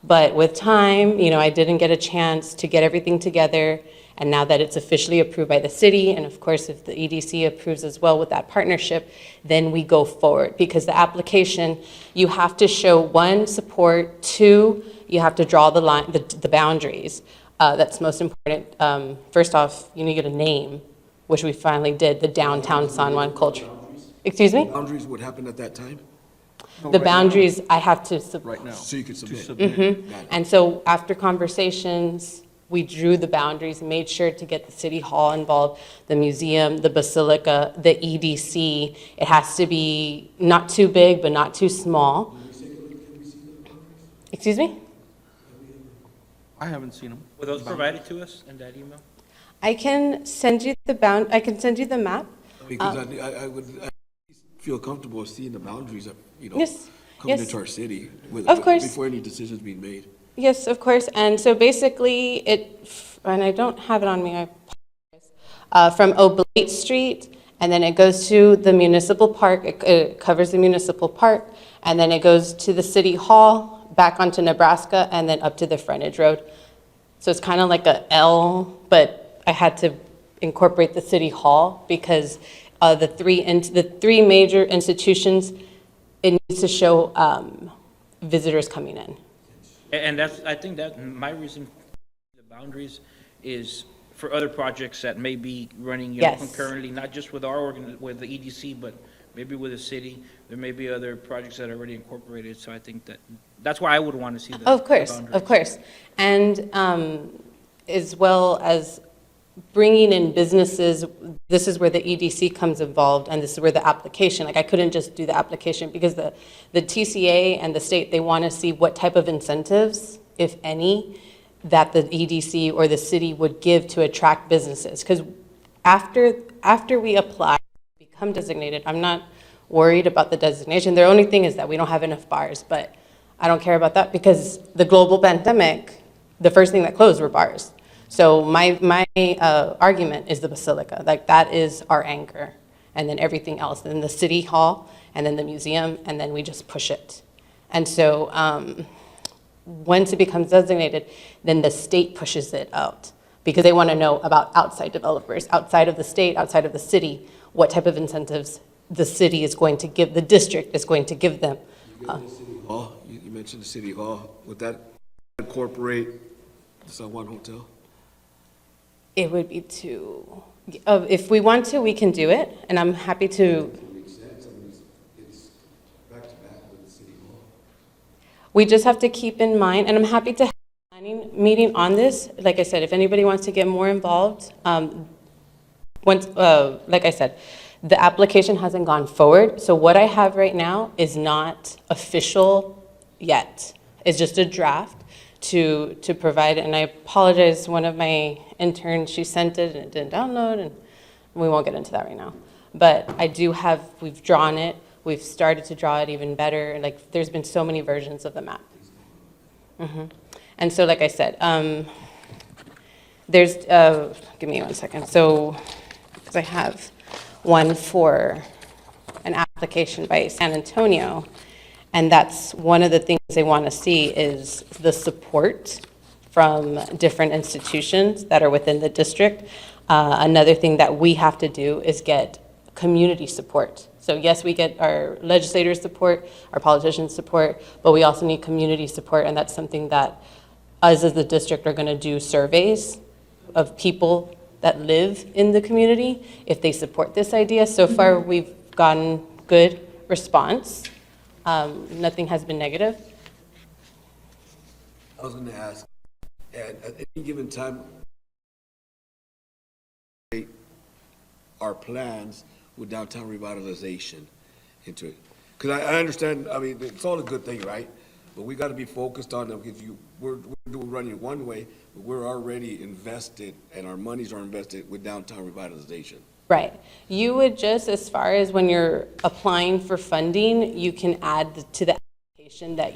but with time, I didn't get a chance to get everything together, and now that it's officially approved by the city, and of course, if the EDC approves as well with that partnership, then we go forward, because the application, you have to show, one, support, two, you have to draw the line, the boundaries. That's most important. First off, you need to get a name, which we finally did, the downtown San Juan culture. Excuse me? Boundaries would happen at that time, The boundaries, I have to, Right now. so you could To submit. submit. Got it. and so after conversations, we drew the boundaries, made sure to get the city hall involved, the museum, the basilica, the EDC. It has to be not too big, but not too small. Excuse me? I haven't seen them. Were those provided to us in that email? I can send you I can send you the map. Because I would feel comfortable seeing the boundaries of, Yes, coming yes. into our city. Of course. Before any decisions being made. Yes, of course. And so basically, and I don't have it on me, I apologize, from Oblate Street, and then it goes to the municipal park, it covers the municipal park, and then it goes to the city hall, back onto Nebraska, and then up to the frontage road. So it's kind of like a L, but I had to incorporate the city hall because the three major institutions, it needs to show visitors coming in. And that's, I think that my reason for the boundaries is for other projects that may be running, Yes. concurrently, not just with with the EDC, but maybe with the city. There may be other projects that are already incorporated, so I think that's why I would want to see the Of course, boundaries. of course. And as well as bringing in businesses, this is where the EDC comes involved, and this is where the application, like I couldn't just do the application because the TCA and the state, they want to see what type of incentives, if any, that the EDC or the city would give to attract businesses. Because after we apply, become designated, I'm not worried about the designation. The only thing is that we don't have enough bars, but I don't care about that because the global pandemic, the first thing that closed were bars. So my argument is the basilica, like that is our anchor, and then everything else, then the city hall, and then the museum, and then we just push it. And so once it becomes designated, then the state pushes it out because they want to know about outside developers, outside of the state, outside of the city, what type of incentives the city is going to give, the district is going to give them. Hall, you mentioned the city hall. Would that incorporate the San Juan Hotel? It would be if we want to, we can do it, and I'm happy to. It's back to back with the city hall. We just have to keep in mind, and I'm happy to have a planning meeting on this. Like I said, if anybody wants to get more involved, like I said, the application hasn't gone forward. So what I have right now is not official yet. It's just a draft to provide, and I apologize, one of my interns, she sent it and it didn't download, and we won't get into that right now. But I do have, we've drawn it, we've started to draw it even better, and like, there's been so many versions of the map. And so, like I said, there's, give me 1 second, so, because I have one for an application by San Antonio, and that's one of the things they want to see is the support from different institutions that are within the district. Another thing that we have to do is get community support. So yes, we get our legislators' support, our politicians' support, but we also need community support, and that's something that us as the district are going to do surveys of people that live in the community if they support this idea. So far, we've gotten good response. Nothing has been negative. I was gonna ask, at any given time, our plans with downtown revitalization into it. Because I understand, I mean, it's all a good thing, right? But we gotta be focused on, if we're running one way, but we're already invested and our monies are invested with downtown revitalization. Right. You would just, as far as when you're applying for funding, you can add to the application that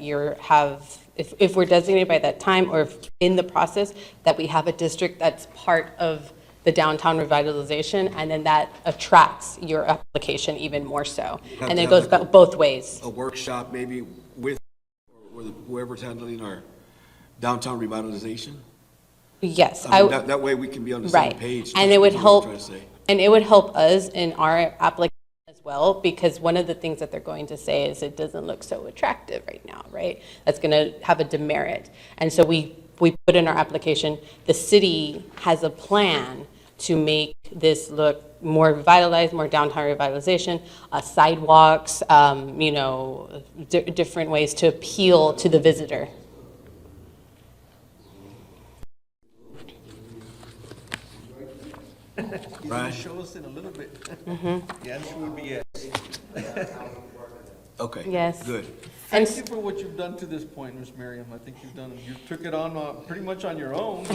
if we're designated by that time, or if in the process, that we have a district that's part of the downtown revitalization, and then that attracts your application even more so. And it goes both ways. A workshop maybe with whoever's handling our downtown revitalization? Yes. I mean, that way we can be on the same Right. page. And it would That's what I'm help, trying to say. and it would help us in our application as well, because one of the things that they're going to say is it doesn't look so attractive right now, right? That's going to have a demerit. And so we put in our application, the city has a plan to make this look more revitalized, more downtown revitalization, sidewalks, different ways to appeal to the visitor. Brian? Show us in a little bit. The answer would be yes. Okay. Yes. Good. And Thank you for what you've done to this point, Ms. Miriam. I think you took it on pretty much on your own.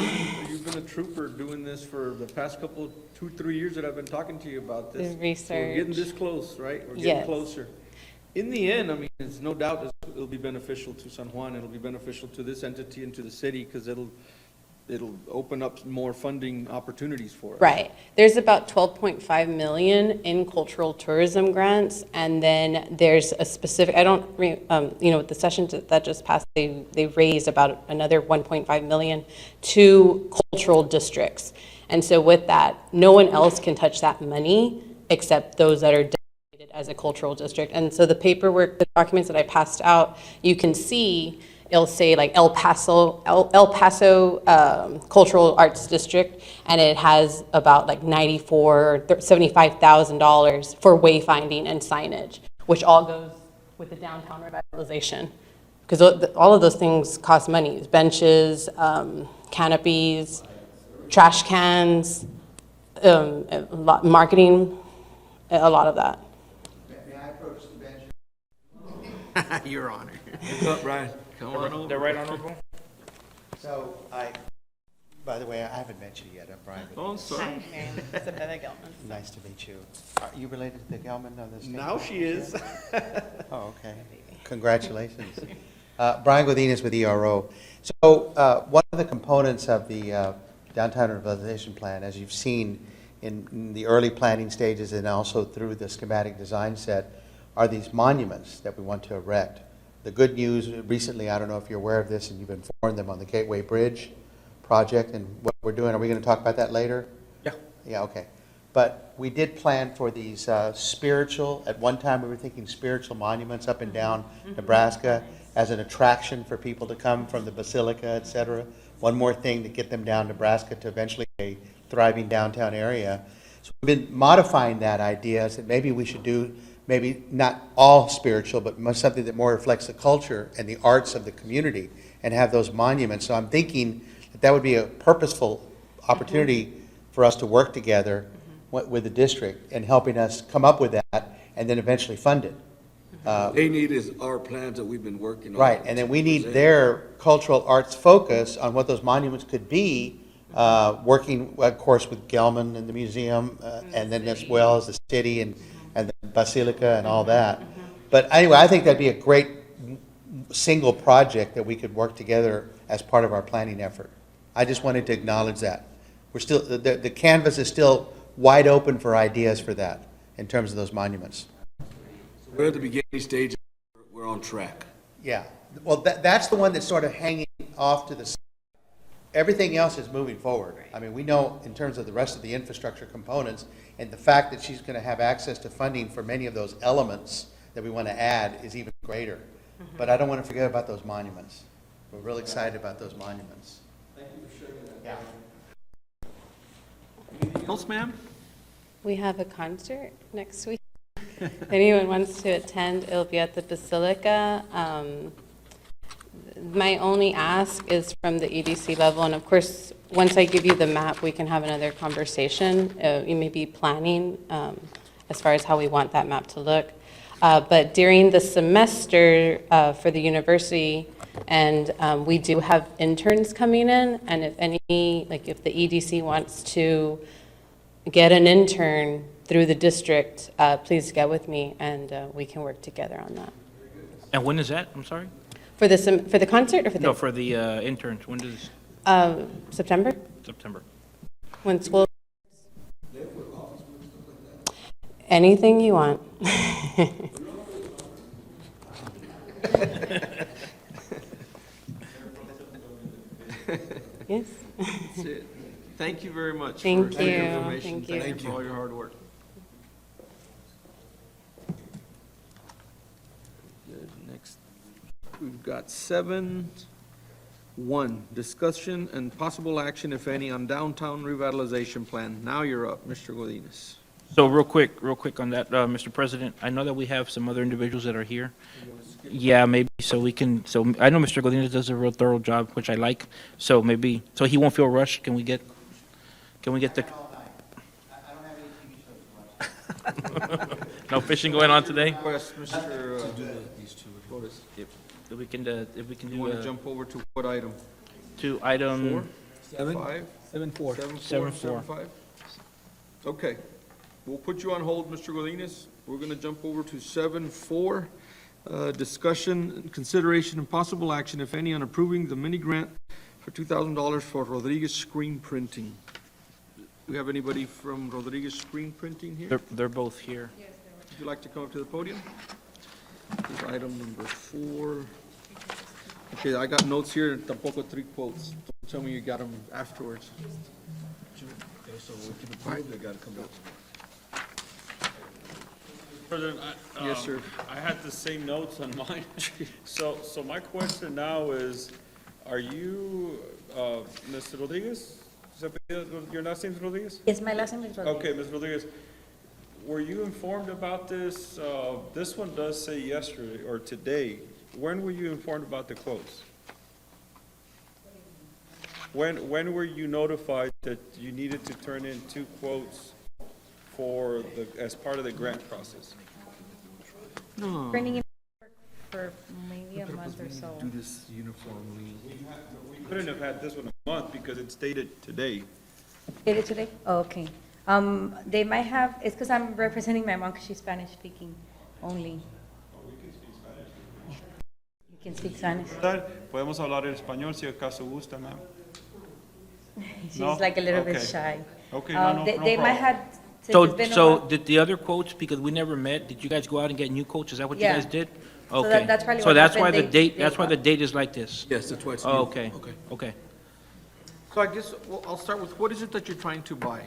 You've been a trooper doing this for the past 2-3 years that I've been talking to you about this. The So we're research. getting this close, right? We're getting Yes. closer. In the end, I mean, it's no doubt it'll be beneficial to San Juan. It'll be beneficial to this entity and to the city because it'll open up more funding opportunities for us. Right. There's about 12.5 million in cultural tourism grants, and then there's a specific, with the session that just passed, they raised about another 1.5 million to cultural districts. And so with that, no one else can touch that money except those that are designated as a cultural district. And so the paperwork, the documents that I passed out, you can see it'll say like El Paso Cultural Arts District, and it has about like $75,000 for wayfinding and signage, which all goes with the downtown revitalization. Because all of those things cost money, benches, canopies, trash cans, marketing, a lot of that. May I approach the bench? Your Honor. What's up, Brian? Come on over. The right honorable? So by the way, I haven't met you yet. I'm Brian. Oh, sorry. Nice to meet you. Are you related to the Gelman of the state? Now she is. Oh, okay. Congratulations. Brian Godinez with ERO. So one of the components of the downtown revitalization plan, as you've seen in the early planning stages and also through the schematic design set, are these monuments that we want to erect. The good news recently, I don't know if you're aware of this and you've informed them on the Gateway Bridge project and what we're doing. Are we going to talk about that later? Yeah. Yeah, okay. But we did plan for these spiritual, at one time we were thinking spiritual monuments up and down Nebraska as an attraction for people to come from the Basilica, et cetera. One more thing to get them down Nebraska to eventually a thriving downtown area. So we've been modifying that idea, so maybe we should do maybe not all spiritual, but something that more reflects the culture and the arts of the community and have those monuments. So I'm thinking that would be a purposeful opportunity for us to work together with the district and helping us come up with that and then eventually fund it. They need is our plans that we've been working on. Right, and then we need their cultural arts focus on what those monuments could be, working, of course, with Gelman and the museum, and then as well as the city and the Basilica and all that. But anyway, I think that'd be a great single project that we could work together as part of our planning effort. I just wanted to acknowledge that. We're still, the canvas is still wide open for ideas for that in terms of those monuments. We're at the beginning stage, we're on track. Yeah, well, that's the one that's sort of hanging off to the side. Everything else is moving forward. I mean, we know in terms of the rest of the infrastructure components and the fact that she's going to have access to funding for many of those elements that we want to add is even greater. But I don't want to forget about those monuments. We're really excited about those monuments. Thank you for sharing that. Yeah. Anything else, ma'am? We have a concert next week. If anyone wants to attend, it'll be at the Basilica. My only ask is from the EDC level, and of course, once I give you the map, we can have another conversation. You may be planning as far as how we want that map to look. But during the semester for the university, and we do have interns coming in, and if if the EDC wants to get an intern through the district, please get with me, and we can work together on that. And when is that? I'm sorry? For the concert or for the? No, for the interns. When does, September, September? when school. Anything you want. Yes. That's it. Thank you very much. Thank for your you. information. Thank you. Thank you for all your hard work. Good. Next, we've got 7. 1, discussion and possible action, if any, on downtown revitalization plan. Now you're up, Mr. Godinez. So real quick on that, Mr. President, I know that we have some other individuals that are here. Yeah, maybe, so we can, so I know Mr. Godinez does a real thorough job, which I like, so maybe, so he won't feel rushed, can we get the? No fishing going on today? Request, Mr. Flores. If we can You do, want to jump over to what item? to item, 5? 7-4. 7-4. 7-5? Okay. We'll put you on hold, Mr. Godinez. We're going to jump over to 7-4. Discussion, and consideration, and possible action, if any, on approving the mini grant for $2,000 for Rodriguez Screen Printing. Do we have anybody from Rodriguez Screen Printing here? they're both here. Would you like to come up to the podium? This is item number 4. Okay, I got notes here, tampoco 3 quotes. Don't tell me you got them afterwards. So we can approve, they gotta come back. President, Yes, sir. I had the same notes on mine. So my question now is, are you, Ms. Rodriguez? Is that your last name is Rodriguez? Yes, my last name is Rodriguez. Okay, Ms. Rodriguez, were you informed about this? This one does say yesterday or today. When were you informed about the quotes? When were you notified that you needed to turn in 2 quotes for as part of the grant process? No. Training in for maybe a month or so. Do this uniformly. We couldn't have had this one a month because it's dated today. Did it today? Oh, okay. They might have, it's because I'm representing my mom because she's Spanish speaking only. You can speak Spanish? Podemos hablar el español si acaso gusta, ma'am. She's No? like a little bit Okay. shy. Okay, They might have, since it's So, been a so while- did the other quotes, because we never met, did you guys go out and get new quotes? Is that what you Yeah. guys did? So Okay. that's probably So what that's happened. why the They- date, they that's why the got- date is like this? Yes, that's why it's new. Oh, okay, Okay. okay. So I guess, well, I'll start with, what is it that you're trying to buy?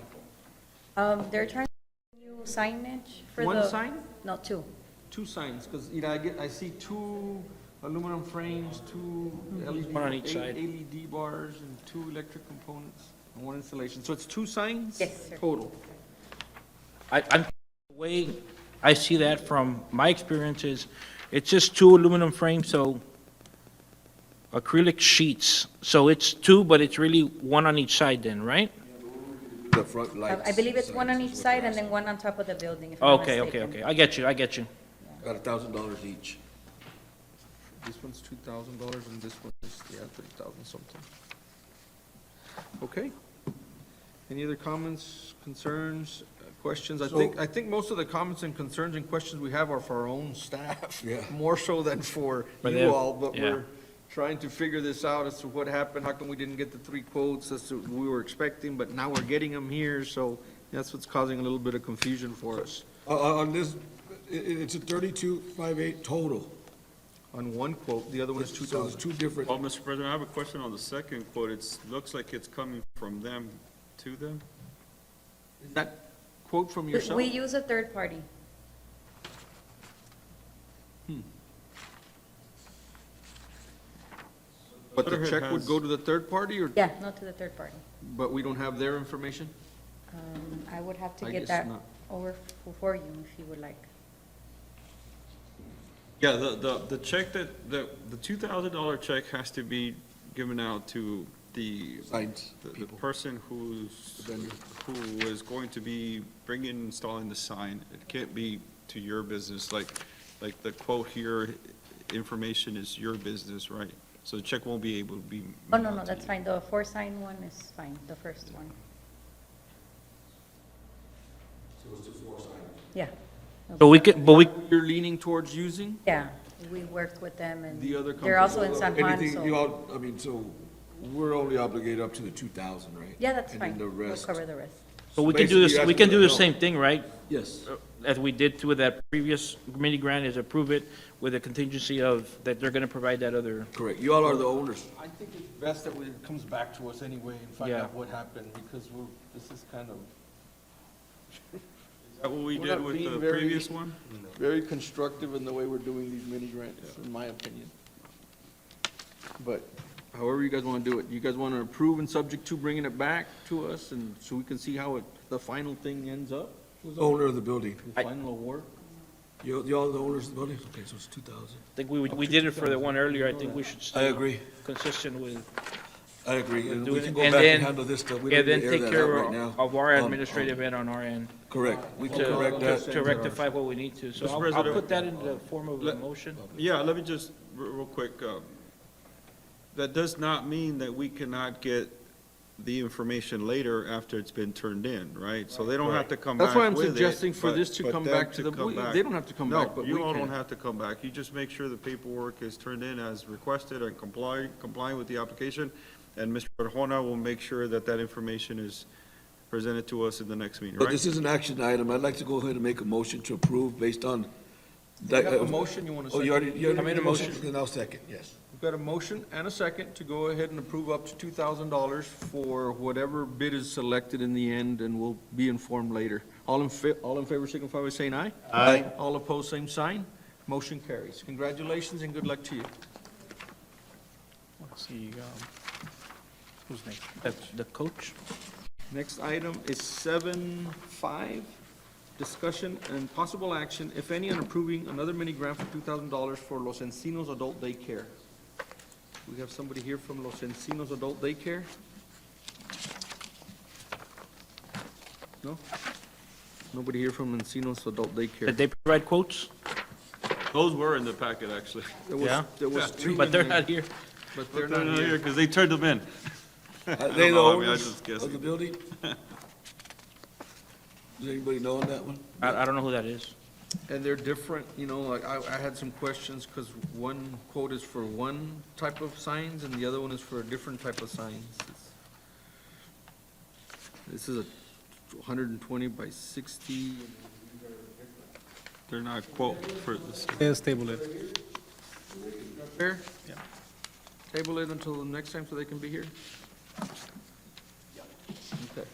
They're trying to do new signage for the. One sign? No, 2. 2 signs, because, I see 2 aluminum frames, 2 LED. One on each side. LED bars, and 2 electric components, and 1 installation. So it's 2 signs? Yes, sir. Total. The way I see that from my experience is, it's just 2 aluminum frames, so acrylic sheets. So it's 2, but it's really 1 on each side then, right? The front lights. I believe it's 1 on each side and then 1 on top of the building, if I'm not Okay, mistaken. okay. I get you. Got $1,000 each. This one's $2,000, and this one is, 3,000 something. Okay. Any other comments, concerns, questions? I think most of the comments and concerns and questions we have are for our own staff. Yeah. More so than for For you them, all, but yeah. we're trying to figure this out as to what happened, how come we didn't get the 3 quotes as to we were expecting, but now we're getting them here, so that's what's causing a little bit of confusion for us. On this, it's a 32.58 total. On 1 quote, the other one is So it's 2,000. 2 different. Well, Mr. President, I have a question on the second quote. It looks like it's coming from them to them. Is that quote from We- yourself? We use a third party. But the Letterhead check would has- go to the third party, or, Yeah, not to the third party. but we don't have their information? I would have to I get guess that not. over for you if you would like. Yeah, the check the $2,000 check has to be given out to the Signs, the people. person who is going to be installing the sign. It can't be to your business, like the quote here, information is your business, right? So the check won't be able to be. Oh, made no, out no, to that's you. fine. The 4-sign one is fine, the first one. Yeah. So we could, but we, You're leaning towards using? Yeah, we worked with them and The other they're also in San Juan, Anything, you so. all, I mean, so we're only obligated up to the 2,000, right? Yeah, that's And then fine. the We'll rest. cover the rest. but we can do this, Basically, we that's can do the what same thing, right? Yes. As we did with that previous mini grant, is approve it with a contingency of, that they're gonna provide that other. Correct. You all are the owners. I think it's best that it comes back to us anyway and find Yeah. out what happened, because this is kind of Is that what we We're did not with being the very- previous one? very constructive in the way we're doing these mini grants, in my opinion. But however you guys want to do it. You guys want to approve and subject to bringing it back to us, and so we can see how the final thing ends up? Who's the owner of the building? The final award? Y'all the owners of the building? Okay, so it's 2,000. I think we did it for the one earlier. I think we should I stay agree. consistent with, I agree, and do we it, can go and back then- and handle this stuff. We don't and then need to take air that care out right now. of our Um, administrative end on our end Correct, we can correct that. to rectify what we need to. So Mr. I'll President, put that in the form of a let- motion. Yeah, let me just, real quick, that does not mean that we cannot get the information later after it's been turned in, right? So they don't have to come back That's why I'm with it, suggesting for but- this to but come them back to the, come back. they don't have to come back, but we No, you all don't can. have to come back. You just make sure the paperwork is turned in as requested and complying with the application. And Mr. Arjona will make sure that that information is presented to us in the next meeting, But right? this is an action item. I'd like to go ahead and make a motion to approve based on. You have a motion, you want to Oh, second? you already I made a motion. Then I'll second, yes. We've got a motion and a second to go ahead and approve up to $2,000 for whatever bid is selected in the end, and we'll be informed later. All in favor signify by saying aye. Aye. All opposed, same sign. Motion carries. Congratulations and good luck to you. Let's see, who's next? That's the coach. Next item is 7.5, discussion and possible action, if any, on approving another mini grant for $2,000 for Los Encinos Adult Daycare. We have somebody here from Los Encinos Adult Daycare? No? Nobody here from Encinos Adult Daycare? Did they provide quotes? Those were in the packet, actually. Yeah. There was two But in they're there, not here. but they're not here. Because they turned them in. Are don't they the know, I mean, I owners just guessed. of the building? Does anybody know on that one? I don't know who that is. And they're different, you know, like, I had some questions, because one quote is for one type of signs, and the other one is for a different type of signs. This is a 120 by 60. They're not quote for this. Let's table it. Fair? Yeah. Table it until the next time so they can be here? Okay.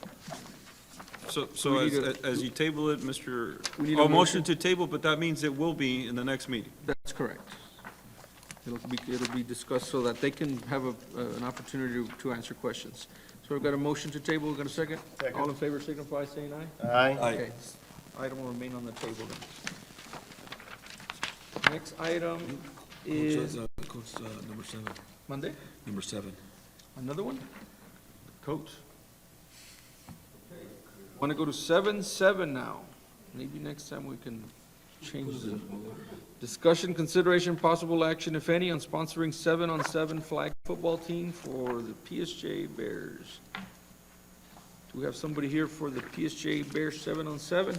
So We need as you table it, Mr., We need a oh, motion to table, but that means it will be in the next meeting. That's correct. It'll be discussed so that they can have an opportunity to answer questions. So we've got a motion to table, we've got a second? All in favor signify by saying aye. Aye. Okay, item will remain on the table then. Next item is, Coach, number 7, Monday, number 7. another one? Coach? Want to go to 7.7 now? Maybe next time we can change the discussion, consideration, possible action, if any, on sponsoring 7-on-7 flag football team for the PSJ Bears. Do we have somebody here for the PSJ Bears 7-on-7?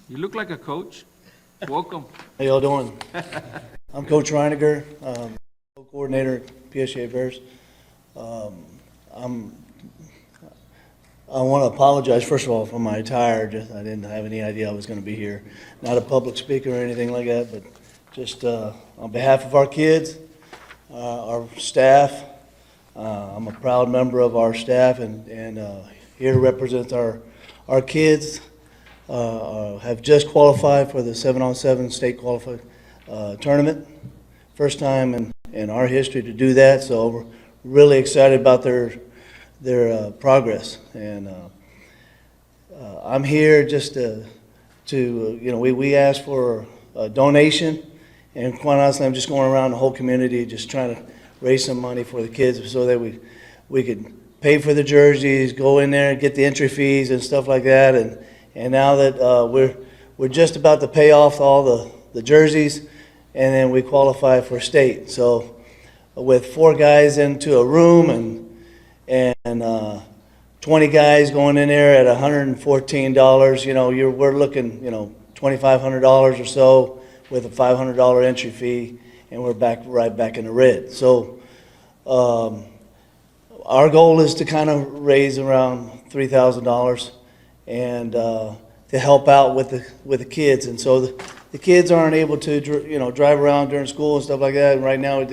You look like a coach. Welcome. How y'all doing? I'm Coach Reiniger, coordinator at PSA Bears. I want to apologize, first of all, for my attire. I didn't have any idea I was going to be here. Not a public speaker or anything like that, but just on behalf of our kids, our staff, I'm a proud member of our staff and here to represent our kids. Have just qualified for the 7-on-7 state qualified tournament. First time in our history to do that, so we're really excited about their progress. And I'm here just to you know, we asked for a donation, and quite honestly, I'm just going around the whole community just trying to raise some money for the kids so that we could pay for the jerseys, go in there and get the entry fees and stuff like that. And now that we're just about to pay off all the jerseys, and then we qualify for state. So with 4 guys into a room and 20 guys going in there at $114, you know, we're looking, you know, $2,500 or so with a $500 entry fee, and we're right back in the red. So our goal is to kind of raise around $3,000 and to help out with the kids. And so the kids aren't able to, you know, drive around during school and stuff like that. And right now,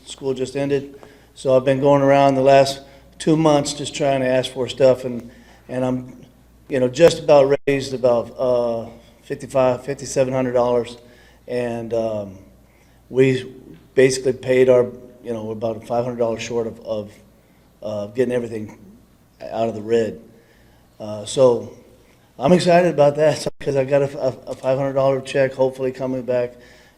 school just ended. So I've been going around the last 2 months just trying to ask for stuff, and I'm, you know, just about raised about $5,700, and we basically paid our, we're about $500 short of getting everything out of the red. So I'm excited about that because I got a $500 check hopefully coming back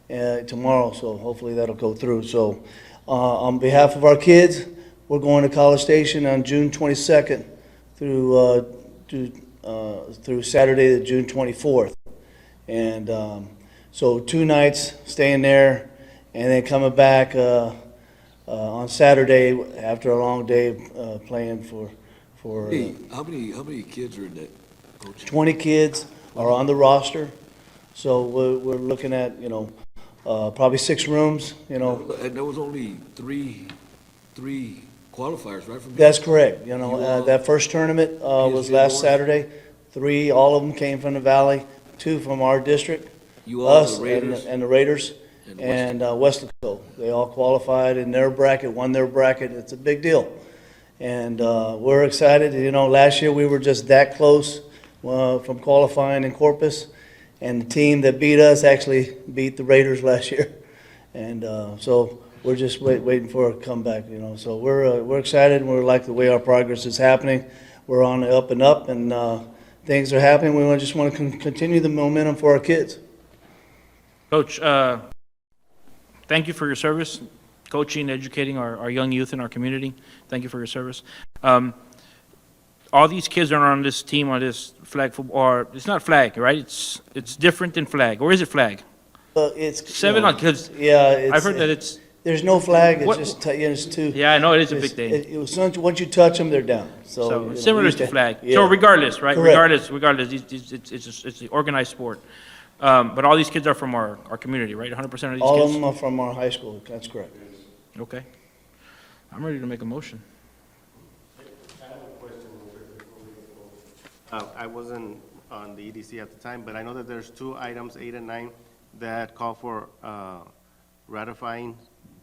tomorrow, so hopefully that'll go through. So on behalf of our kids, we're going to College Station on June 22nd through Saturday, the June 24th. And so 2 nights staying there and then coming back on Saturday after a long day playing for Hey, how many kids are in that, Coach? 20 kids are on the roster. So we're looking at, probably 6 rooms, And there was only three qualifiers, right? From That's correct. That first tournament was PSG last boys? Saturday. 3, all of them came from the Valley, 2 from our district. You all, Us the Raiders? and the Raiders and Westlaco. They all qualified in their bracket, won their bracket. It's a big deal. And we're excited. Last year we were just that close from qualifying in Corpus. And the team that beat us actually beat the Raiders last year. And so we're just waiting for a comeback, So we're excited, and we like the way our progress is happening. We're on the up and up, and things are happening. We just want to continue the momentum for our kids. Coach, thank you for your service, coaching, educating our young youth in our community. Thank you for your service. All these kids are on this team, on this flag football, or it's not flag, right? It's different than flag, or is it flag? It's 7 on kids. Yeah, I've heard that it's. There's no flag. What- It's just it's 2. Yeah, I know it is a big thing. Once you touch them, they're down. So So similar to flag. Yeah. So regardless, right? Correct. Regardless, it's the organized sport. But all these kids are from our community, right? 100% of these kids? All of them are from our high school. That's correct. Okay. I'm ready to make a motion. I wasn't on the EDC at the time, but I know that there's 2 items, 8 and 9, that call for ratifying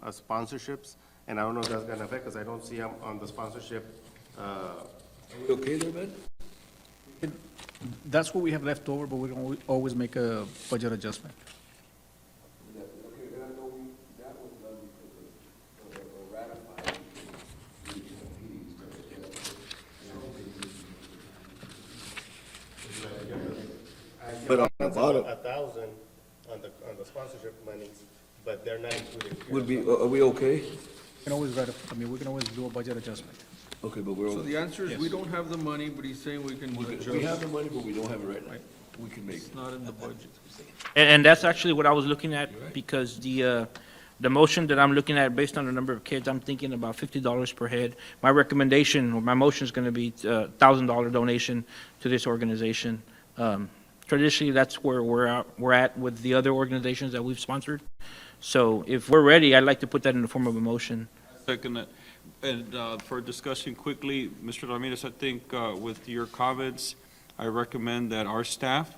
sponsorships, and I don't know if that's going to affect, because I don't see them on the sponsorship. Are we okay there, man? That's what we have left over, but we can always make a budget adjustment. But on the bottom, 1,000 on the sponsorship monies, but they're not included here. are we okay? We can always we can always do a budget adjustment. Okay, but we're So okay. the answer is, we don't have the money, but he's saying we can adjust. We have the money, but we don't have it right now. We can make it. It's not in the budget. And that's actually what I was looking at, because the motion that I'm looking at, based on the number of kids, I'm thinking about $50 per head. My recommendation, or my motion is going to be $1,000 donation to this organization. Traditionally, that's where we're at with the other organizations that we've sponsored. So if we're ready, I'd like to put that in the form of a motion. Second that. And for discussion quickly, Mr. Ramirez, I think with your comments, I recommend that our staff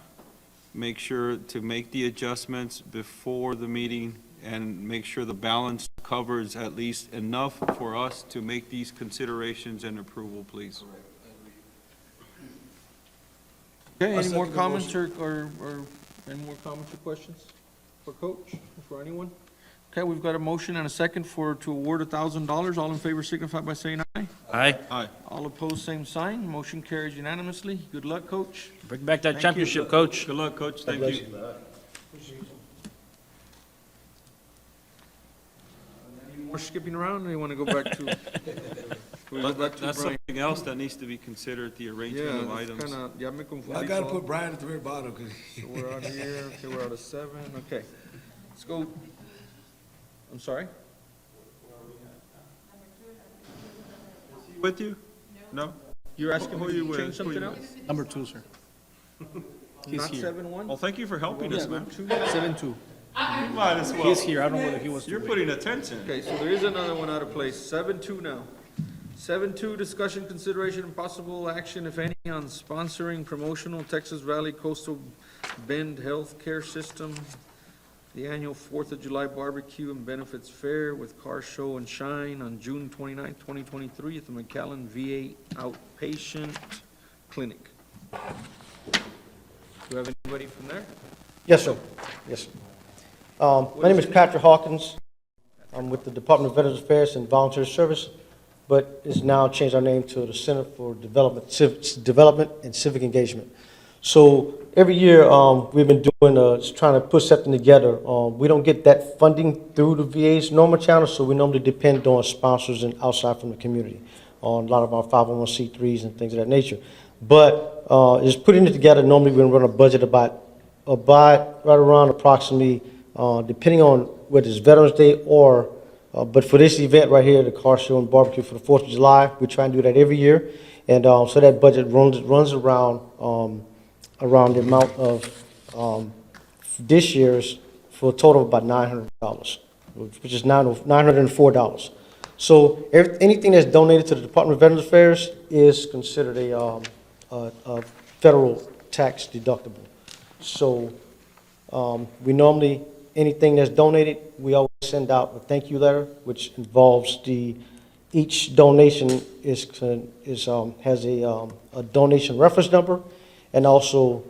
make sure to make the adjustments before the meeting and make sure the balance covers at least enough for us to make these considerations and approval, please. Okay, any more second the comments or any more comments or questions for Coach, or for anyone? Okay, we've got a motion and a second to award $1,000. All in favor signify by saying aye. Aye. Aye. All opposed, same sign. Motion carries unanimously. Good luck, Coach. Bring back that Thank you. championship, Coach. Good luck, Coach. Thank you. Any more skipping around, or you want to go back to? we go back to That's Brian? something else that needs to be considered, the arrangement Yeah, of that's items. kind of, ya me confundí. I gotta todo. put Brian at the very bottom, because So we're out here, okay, we're out of 7, okay. Let's go. I'm sorry? With you? No? You're asking Who me you to with? change Who something you else? Number 2, sir. He's Not here. 7-1? Well, thank you for helping us, man. 7-2. You might as well. He's here. I don't know whether he was. You're putting attention. Okay, so there is another one out of place, 7-2 now. 7-2, discussion, consideration, and possible action, if any, on sponsoring promotional Texas Valley Coastal Bend Health Care System, the annual 4th of July barbecue and benefits fair with car show and shine on June 29, 2023 at the McAllen VA Outpatient Clinic. Do you have anybody from there? Yes, sir. Yes. My name is Patrick Hawkins. I'm with the Department of Veterans Affairs and Volunteer Service, but it's now changed our name to the Center for Development and Civic Engagement. So every year, we've been doing, trying to put something together. We don't get that funding through the VA's normal channel, so we normally depend on sponsors and outside from the community on a lot of our 501c3s and things of that nature. But just putting it together, normally we run a budget about right around approximately, depending on whether it's Veterans Day or, but for this event right here, the car show and barbecue for the 4th of July, we try and do that every year. And so that budget runs around the amount of this year's for a total of about $900, which is $904. So anything that's donated to the Department of Veterans Affairs is considered a federal tax deductible. So we normally, anything that's donated, we always send out a thank you letter, which involves each donation has a donation reference number, and also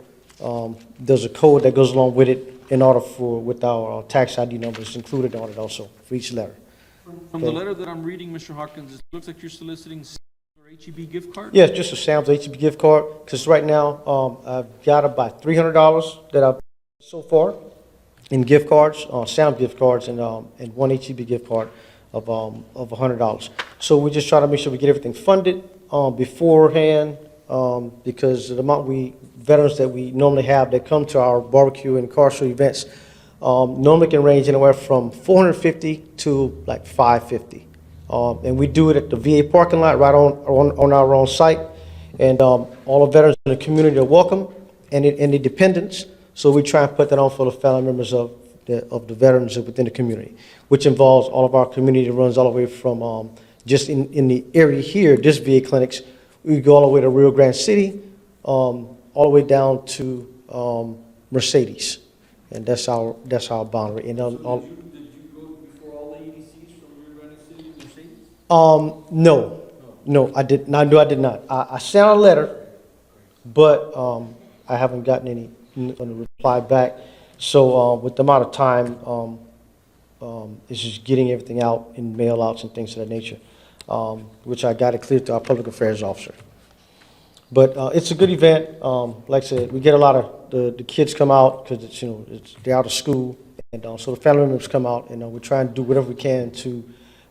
there's a code that goes along with it in order with our tax ID numbers included on it also for each letter. From the letter that I'm reading, Mr. Hawkins, it looks like you're soliciting or HEB gift card? Yes, just a Sam's HEB gift card, because right now I've got about $300 that I've so far in gift cards, Sam's gift cards, and one HEB gift card of $100. So we just try to make sure we get everything funded beforehand, because the amount veterans that we normally have that come to our barbecue and car show events normally can range anywhere from $450 to like $550. And we do it at the VA parking lot right on our own site. And all the veterans in the community are welcome, and the dependents. So we try and put that on for the family members of the veterans within the community, which involves all of our community runs all the way from just in the area here, this VA clinics, we go all the way to Rio Grande City, all the way down to Mercedes. And that's our boundary. And Did you go before all the EDCs from Rio Grande City to Mercedes? No, I did not. No, I did not. I sent out a letter, but I haven't gotten any reply back. So with the amount of time, it's just getting everything out in mail outs and things of that nature, which I got it cleared to our public affairs officer. But it's a good event. Like I said, we get a lot of the kids come out because they're out of school, and so the family members come out, and we're trying to do whatever we can to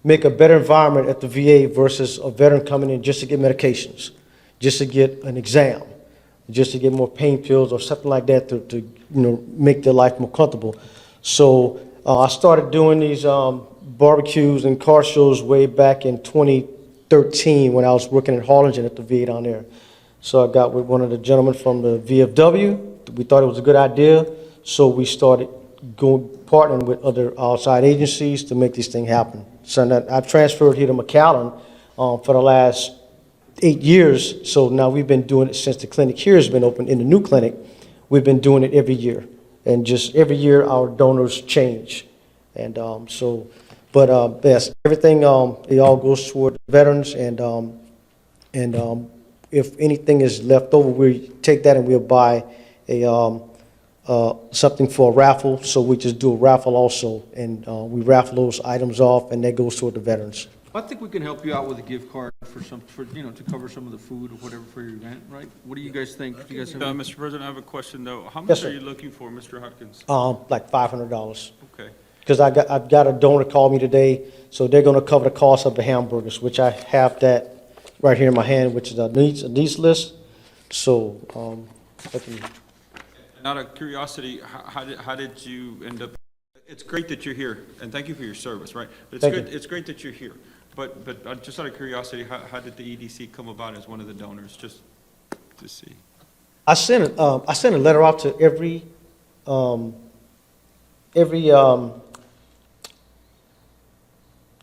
make a better environment at the VA versus a veteran coming in just to get medications, just to get an exam, just to get more pain pills or something like that to make their life more comfortable. So I started doing these barbecues and car shows way back in 2013 when I was working at Harlingen at the VA down there. So I got with one of the gentlemen from the VFW. We thought it was a good idea, so we started partnering with other outside agencies to make this thing happen. So I transferred here to McAllen for the last 8 years. So now we've been doing it since the clinic here has been open. In the new clinic, we've been doing it every year, and just every year our donors change. And yes, everything it all goes toward veterans, and if anything is left over, we take that and we'll buy something for a raffle. So we just do a raffle also, and we raffle those items off, and that goes toward the veterans. I think we can help you out with a gift card to cover some of the food or whatever for your event, right? What do you guys think? Do you guys have Mr. President, I have a question, though. How Yes, much sir. are you looking for, Mr. Hopkins? Like $500. Okay. Because I've got a donor call me today, so they're going to cover the cost of the hamburgers, which I have that right here in my hand, which is a needs list. So I can. Out of curiosity, how did you end up? It's great that you're here, and thank you for your service, right? But Thank you. it's great that you're here. But just out of curiosity, how did the EDC come about as one of the donors? Just to see. I sent a letter out to every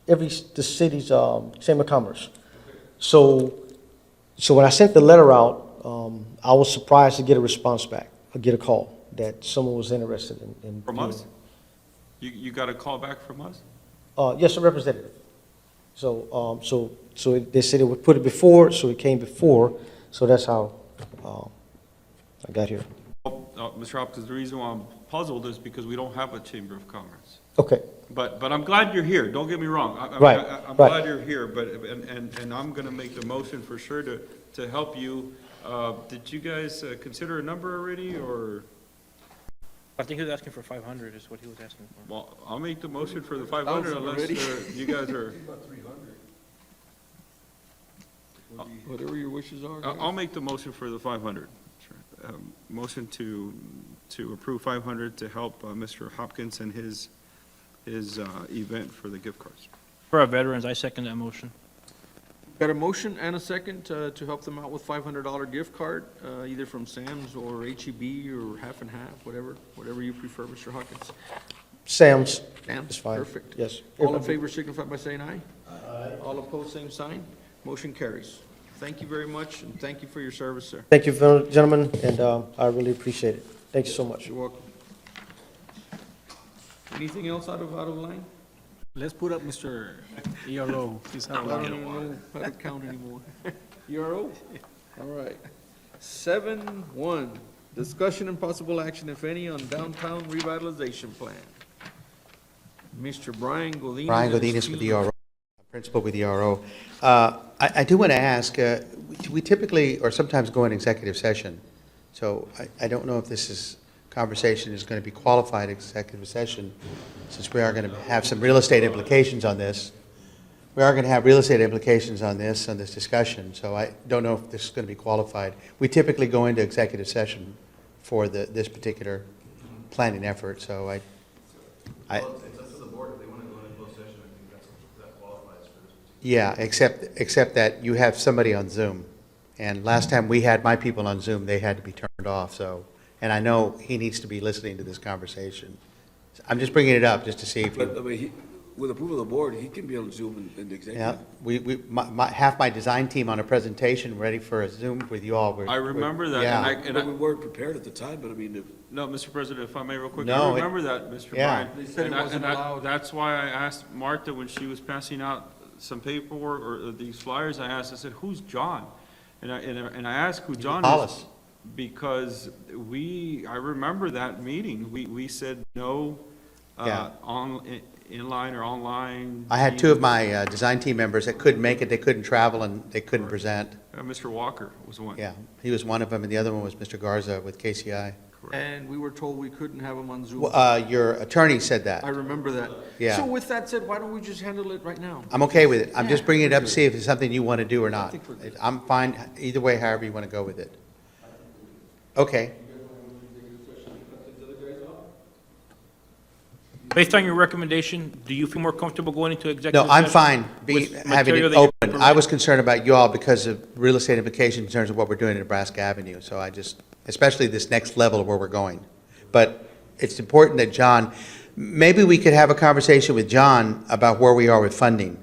the city's Chamber of Commerce. So when I sent the letter out, I was surprised to get a response back, or get a call that someone was interested in From doing us? it. You got a call back from us? Yes, a representative. So they said it would put it before, so it came before. So that's how I got here. Mr. Hopkins, the reason why I'm puzzled is because we don't have a Chamber of Commerce. Okay, But I'm glad you're here, don't get me wrong. Right, I'm right. glad you're here, but, and I'm gonna make the motion for sure to help you. Did you guys consider a number already, or? I think he was asking for 500 is what he was asking for. Well, I'll make the motion for the 500 unless you guys are, Whatever your wishes are. I'll make the motion for the 500. Sure. Motion to approve 500 to help Mr. Hopkins and his event for the gift cards. For our veterans, I second that motion. Got a motion and a second to help them out with $500 gift card, either from Sam's or HEB or half and half, whatever you prefer, Mr. Hawkins. Sam's. Sam's, Is fine. perfect. Yes. All in favor signify by saying aye. Aye. All opposed, same sign. Motion carries. Thank you very much, and thank you for your service, sir. Thank you, gentlemen, and I really appreciate it. Thank you so much. You're welcome. Anything else out of line? Let's put up Mr. ERO. He's I out of don't line. even know how to count anymore. ERO? All right. 7-1, discussion and possible action, if any, on downtown revitalization plan. Mr. Brian Godinez. Brian Godinez with ERO, principal with ERO. I do want to ask, we typically, or sometimes go in executive session, so I don't know if this conversation is going to be qualified executive session, since we are going to have some real estate implications on this. We are going to have real estate implications on this discussion, so I don't know if this is going to be qualified. We typically go into executive session for this particular planning effort, so I. It's up to the board, if they want to go into closed session, I think that qualifies for this. Yeah, except that you have somebody on Zoom. And last time we had my people on Zoom, they had to be turned off, so, and I know he needs to be listening to this conversation. I'm just bringing it up just to see if But, I you, mean, with approval of the board, he can be on Zoom in the yeah, executive. half my design team on a presentation ready for a Zoom with you all. I remember that, Yeah. and We weren't prepared at the time, but I mean, no, Mr. President, if I may real quick, No, I remember that, Mr. yeah. Bryan. They said it wasn't allowed. That's why I asked Martha when she was passing out some paperwork or these flyers, I said, who's John? And I asked who John is. Hollis. Because I remember that meeting. We said no, Yeah. inline or online. I had two of my design team members that couldn't make it, they couldn't travel, and they couldn't present. Mr. Walker was one. Yeah, he was one of them, and the other one was Mr. Garza with KCI. And we were told we couldn't have them on Zoom. Your attorney said that. I remember that. Yeah. So with that said, why don't we just handle it right now? I'm okay with it. I'm just Yeah. bringing it up to see if it's something you want to do or not. think we're good. I'm fine, either way, however you want to go with it. Okay. Based on your recommendation, do you feel more comfortable going into executive No, I'm session fine with having material it that you're open. I was concerned about you all because of real estate implications in terms of what we're doing in Nebraska Avenue. So I just, especially this next level of where we're going. But it's important that John, maybe we could have a conversation with John about where we are with funding.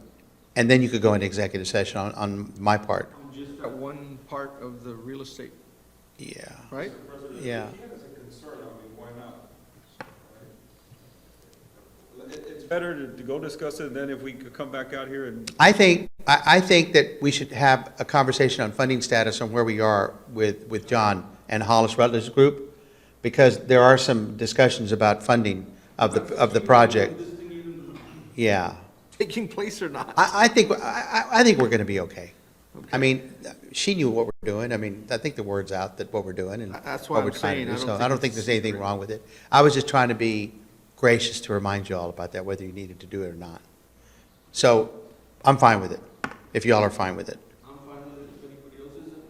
And then you could go into executive session on my part. Just that one part of the real estate, Yeah, right? yeah. It's better to go discuss it, and then if we could come back out here and. I think that we should have a conversation on funding status on where we are with John and Hollis Rutledge Group, because there are some discussions about funding of the project. Yeah. Taking place or not? I think we're going to be okay. I mean, she knew what we're doing. I mean, I think the word's out that what we're doing and That's why what I'm we're trying saying, to I do. don't So I don't think think it's there's anything wrong with it. I was just trying to be gracious to remind you all about that, whether you needed to do it or not. So I'm fine with it, if y'all are fine with it. I'm fine with it, if anybody else isn't.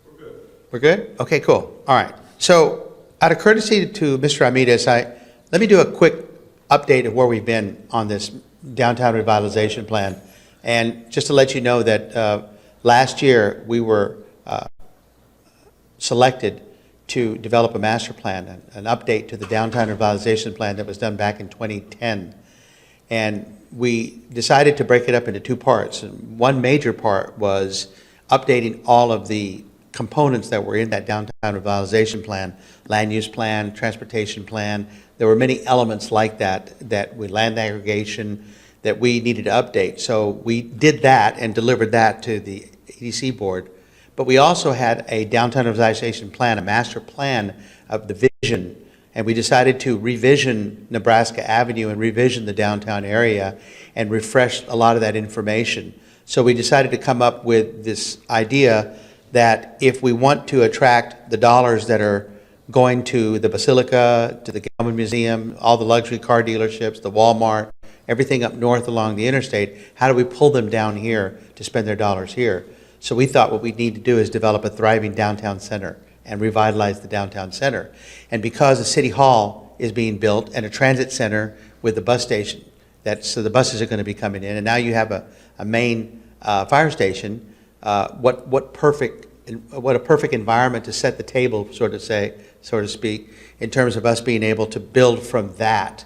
We're good. We're good? Okay, cool. All right. So out of courtesy to Mr. Ramirez, let me do a quick update of where we've been on this downtown revitalization plan. And just to let you know that last year, we were selected to develop a master plan, an update to the downtown revitalization plan that was done back in 2010. And we decided to break it up into two parts. And one major part was updating all of the components that were in that downtown revitalization plan, land use plan, transportation plan. There were many elements like that with land aggregation that we needed to update. So we did that and delivered that to the EDC board. but we also had a downtown revitalization plan, a master plan of the vision, and we decided to revision Nebraska Avenue and revision the downtown area and refresh a lot of that information. So we decided to come up with this idea that if we want to attract the dollars that are going to the Basilica, to the Galvin Museum, all the luxury car dealerships, the Walmart, everything up north along the interstate, how do we pull them down here to spend their dollars here? So we thought what we need to do is develop a thriving downtown center and revitalize the downtown center. And because the city hall is being built and a transit center with the bus station, so the buses are going to be coming in, and now you have a main fire station, what a perfect environment to set the table, so to speak, in terms of us being able to build from that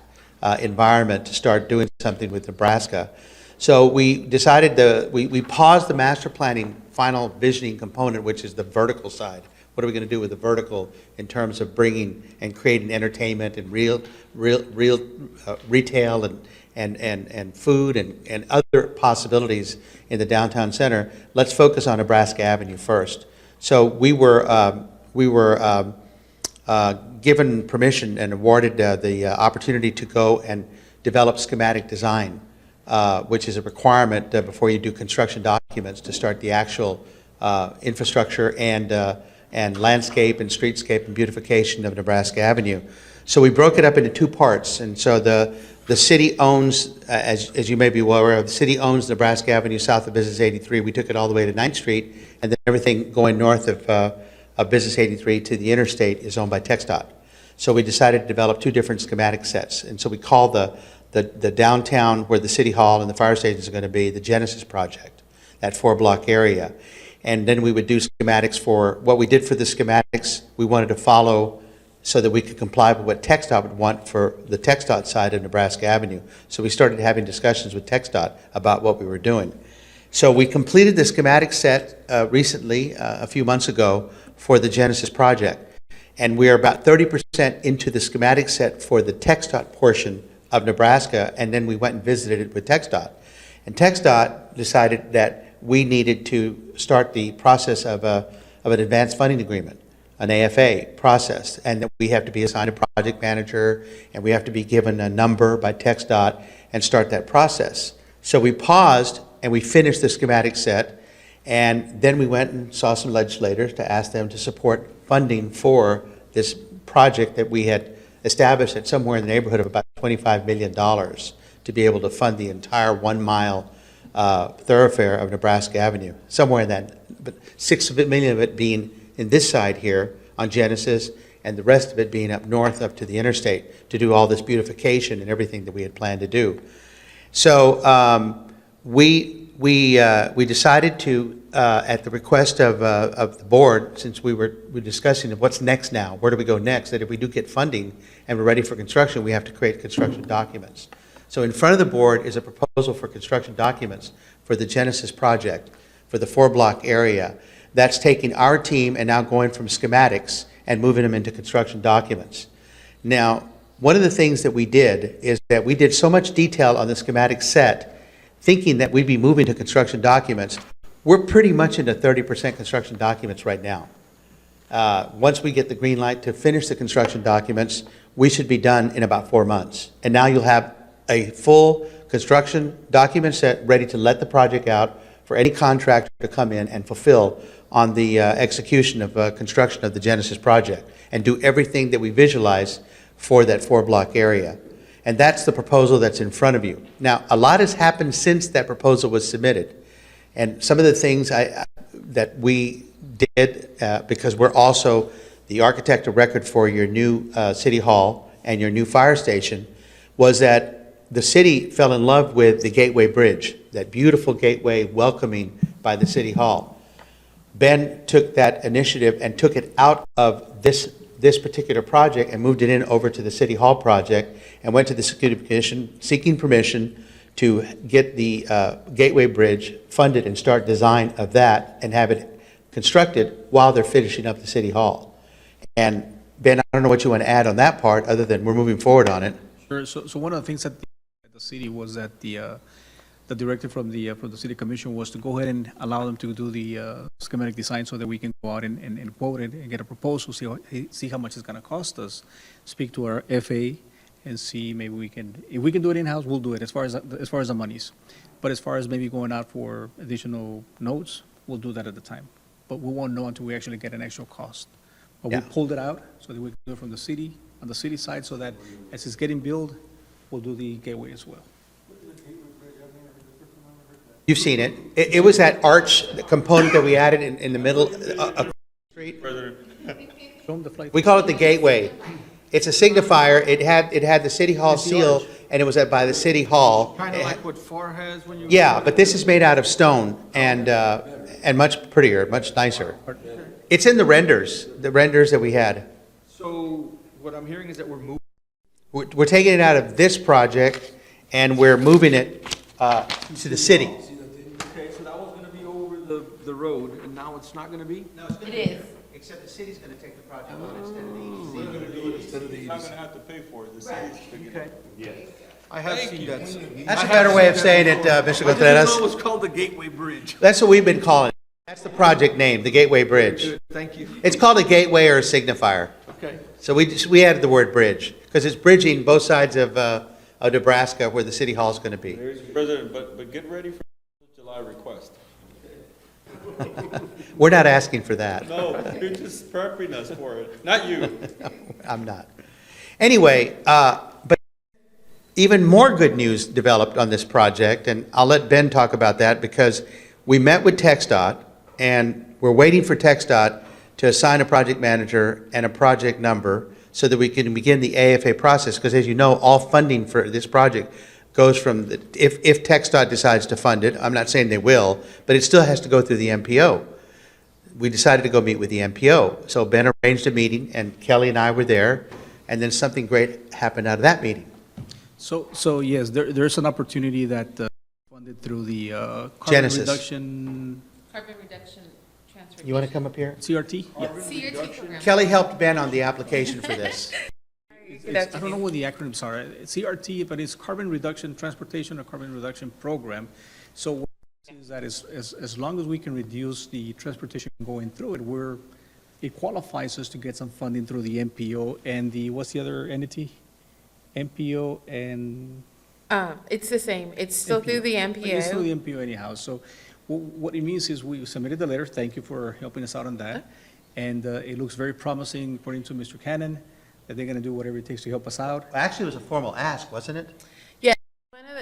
environment to start doing something with Nebraska. So we decided we paused the master planning final visioning component, which is the vertical side. What are we going to do with the vertical in terms of bringing and creating entertainment and real retail and food and other possibilities in the downtown center? Let's focus on Nebraska Avenue first. So we were given permission and awarded the opportunity to go and develop schematic design, which is a requirement before you do construction documents to start the actual infrastructure and landscape and streetscape and beautification of Nebraska Avenue. So we broke it up into two parts, and so the city owns, as you may be well aware of, the city owns Nebraska Avenue south of Business 83. We took it all the way to 9th Street, and then everything going north of Business 83 to the interstate is owned by TxDOT. So we decided to develop two different schematic sets, and so we call the downtown where the city hall and the fire stations are going to be the Genesis project, that 4-block area. And then we would do schematics for, what we did for the schematics, we wanted to follow so that we could comply with what TxDOT would want for the TxDOT side of Nebraska Avenue. So we started having discussions with TxDOT about what we were doing. So we completed the schematic set recently, a few months ago, for the Genesis project. And we are about 30% into the schematic set for the TxDOT portion of Nebraska, and then we went and visited it with TxDOT. And TxDOT decided that we needed to start the process of an advanced funding agreement, an AFA process, and that we have to be assigned a project manager, and we have to be given a number by TxDOT and start that process. So we paused and we finished the schematic set, and then we went and saw some legislators to ask them to support funding for this project that we had established at somewhere in the neighborhood of about $25 million to be able to fund the entire 1-mile thoroughfare of Nebraska Avenue, somewhere in that, but $6 million of it being in this side here on Genesis, and the rest of it being up north up to the interstate to do all this beautification and everything that we had planned to do. So we decided to, at the request of the board, since we were discussing what's next now, where do we go next, that if we do get funding and we're ready for construction, we have to create construction documents. So in front of the board is a proposal for construction documents for the Genesis project, for the 4-block area. That's taking our team and now going from schematics and moving them into construction documents. Now, one of the things that we did is that we did so much detail on the schematic set, thinking that we'd be moving to construction documents. We're pretty much into 30% construction documents right now. Once we get the green light to finish the construction documents, we should be done in about 4 months. And now you'll have a full construction document set ready to let the project out for any contractor to come in and fulfill on the execution of construction of the Genesis project and do everything that we visualize for that 4-block area. And that's the proposal that's in front of you. Now, a lot has happened since that proposal was submitted. And some of the things that we did, because we're also the architect of record for your new city hall and your new fire station, was that the city fell in love with the Gateway Bridge, that beautiful gateway welcoming by the city hall. Ben took that initiative and took it out of this particular project and moved it in over to the City Hall project and went to the Security Commission seeking permission to get the Gateway Bridge funded and start design of that and have it constructed while they're finishing up the City Hall. And Ben, I don't know what you want to add on that part other than we're moving forward on it. Sure. So one of the things that the city was that the directive from the city commission was to go ahead and allow them to do the schematic design so that we can go out and quote it and get a proposal, see how much it's gonna cost us, speak to our FA and see maybe we can, if we can do it in-house, we'll do it as far as the monies. But as far as maybe going out for additional notes, we'll do that at the time. But we won't know until we actually get an actual cost. But we Yeah. pulled it out so that we can do it from the city, on the city side, so that as it's getting built, we'll do the gateway as well. You've seen it. It was that arch component that we added in the middle, across the street. Show 'em the flight. We call it the gateway. It's a signifier. It had the city hall It's the seal, arch. and it was by the city hall. Kind of like what FAR has when you. Yeah, but this is made out of stone and much prettier, much nicer. It's in the renders that we had. So what I'm hearing is that we're moving. We're taking it out of this project, and we're moving it to the city. Okay, so that was gonna be over the road, and now it's not gonna be? It is. Except the city's gonna take the project on instead of the EDC. You're not gonna have to pay for it, the city's picking it up. I have seen that. That's a better way of saying it, Mr. I didn't know Contreras. it was called the Gateway Bridge. That's what we've been calling it. That's the project name, the Gateway Bridge. Thank you. It's called a gateway or a signifier. Okay. So we added the word bridge, because it's bridging both sides of Nebraska where the city hall's gonna be. President, but get ready for the July request. We're not asking for that. No, you're just prepping us for it, not you. I'm not. Anyway, but even more good news developed on this project, and I'll let Ben talk about that, because we met with TxDOT, and we're waiting for TxDOT to assign a project manager and a project number so that we can begin the AFA process, because as you know, all funding for this project goes from, if TxDOT decides to fund it, I'm not saying they will, but it still has to go through the MPO. We decided to go meet with the MPO. So Ben arranged a meeting, and Kelly and I were there, and then something great happened out of that meeting. So yes, there's an opportunity that funded through the carbon Genesis. reduction, Carbon reduction transfer. You want to come up here? CRT? CRT program. Kelly helped Ben on the application for this. I don't know what the acronyms are. CRT, but it's Carbon Reduction Transportation or Carbon Reduction Program. So what it is that as long as we can reduce the transportation going through it, it qualifies us to get some funding through the MPO and what's the other entity? MPO and. It's the same. It's still through the But it's through MPO. the MPO anyhow. So what it means is we submitted the letter. Thank you for helping us out on that. And it looks very promising, according to Mr. Cannon, that they're going to do whatever it takes to help us out. Actually, it was a formal ask, wasn't it?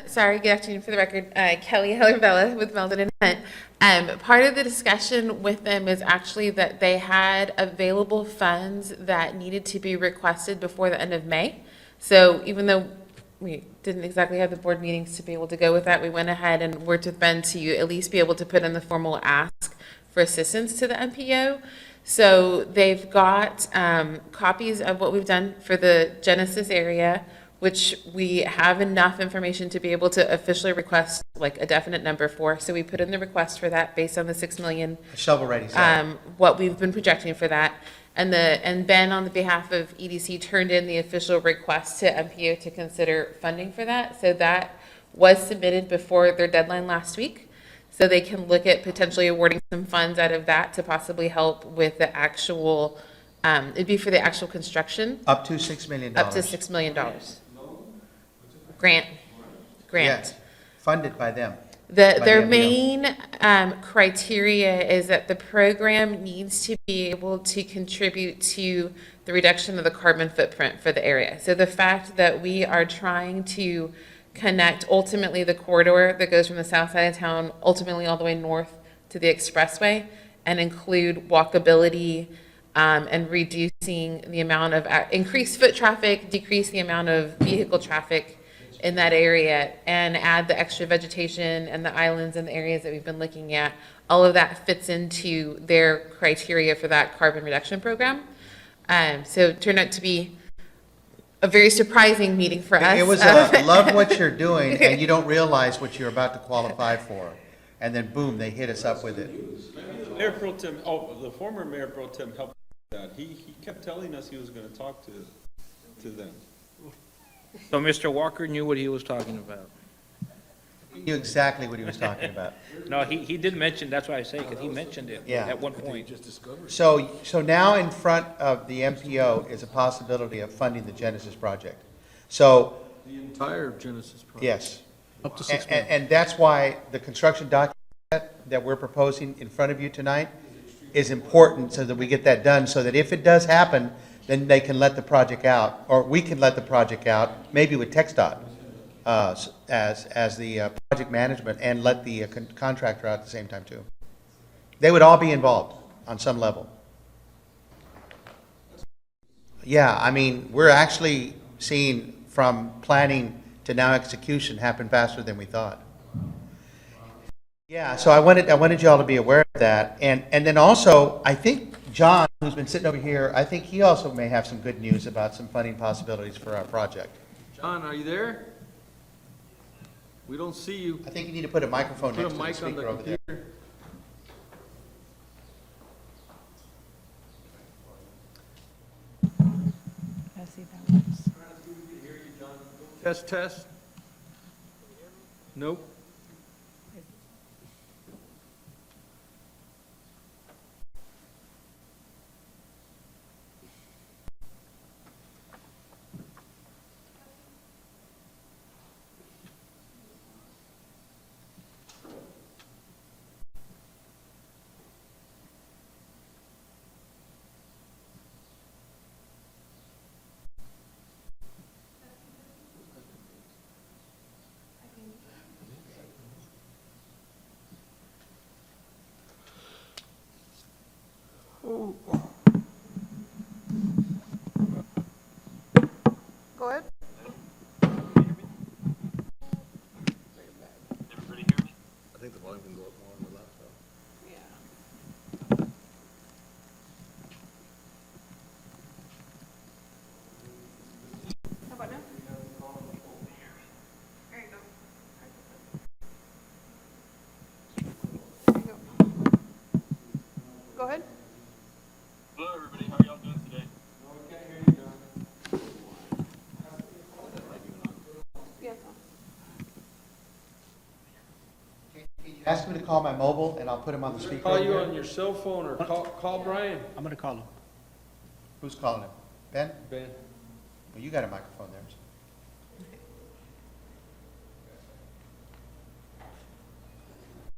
Sorry, good afternoon for the record. Kelly Heller-Vella with Meldon and Hunt. Part of the discussion with them is actually that they had available funds that needed to be requested before the end of May. So even though we didn't exactly have the board meetings to be able to go with that, we went ahead and worked with Ben to at least be able to put in the formal ask for assistance to the MPO. So they've got copies of what we've done for the Genesis area, which we have enough information to be able to officially request like a definite number for. So we put in the request for that based on the 6 million, Shovel-ready site. what we've been projecting for that. And Ben, on the behalf of EDC, turned in the official request to MPO to consider funding for that. So that was submitted before their deadline last week. So they can look at potentially awarding some funds out of that to possibly help with the actual, it'd be for the actual construction, Up to $6 million. up to $6 million. Grant. Yes, funded by them. Their By the MPO. main criteria is that the program needs to be able to contribute to the reduction of the carbon footprint for the area. So the fact that we are trying to connect ultimately the corridor that goes from the south side of town, ultimately all the way north to the expressway, and include walkability and reducing the amount of increased foot traffic, decrease the amount of vehicle traffic in that area, and add the extra vegetation and the islands and the areas that we've been looking at. All of that fits into their criteria for that carbon reduction program. So it turned out to be a very surprising meeting for us. It was love what you're doing, and you don't realize what you're about to qualify for. And then boom, they hit us up with it. Mayor Pro Tem, the former Mayor Pro Tem helped with that. He kept telling us he was gonna talk to them. So Mr. Walker knew what he was talking about. He knew exactly what he was talking about. No, he did mention, that's why I say, because he mentioned it Yeah. at one point. So now in front of the MPO is a possibility of funding the Genesis project. So, The entire Genesis project. yes. Up to 6 And, million. and that's why the construction document that we're proposing in front of you tonight is important, so that we get that done, so that if it does happen, then they can let the project out, or we can let the project out, maybe with TxDOT, as the project management, and let the contractor out at the same time too. They would all be involved on some level. Yeah, I mean, we're actually seeing from planning to now execution happen faster than we thought. Yeah, so I wanted you all to be aware of that. And then also, I think John, who's been sitting over here, I think he also may have some good news about some funding possibilities for our project. John, are you there? We don't see you. I think you need to put a microphone Put next a to the mic on speaker the over there. computer. Test, test. Nope. Go ahead. I think the volume can go up more on the laptop. How about now? There you go. There you go. Go ahead. Hello, everybody. How y'all doing today? Yes. Ask him to call my mobile, and I'll put him on the speaker. Call over you there. on your cell phone or call Brian. I'm gonna call him. Who's calling him? Ben? Ben. Well, you got a microphone there.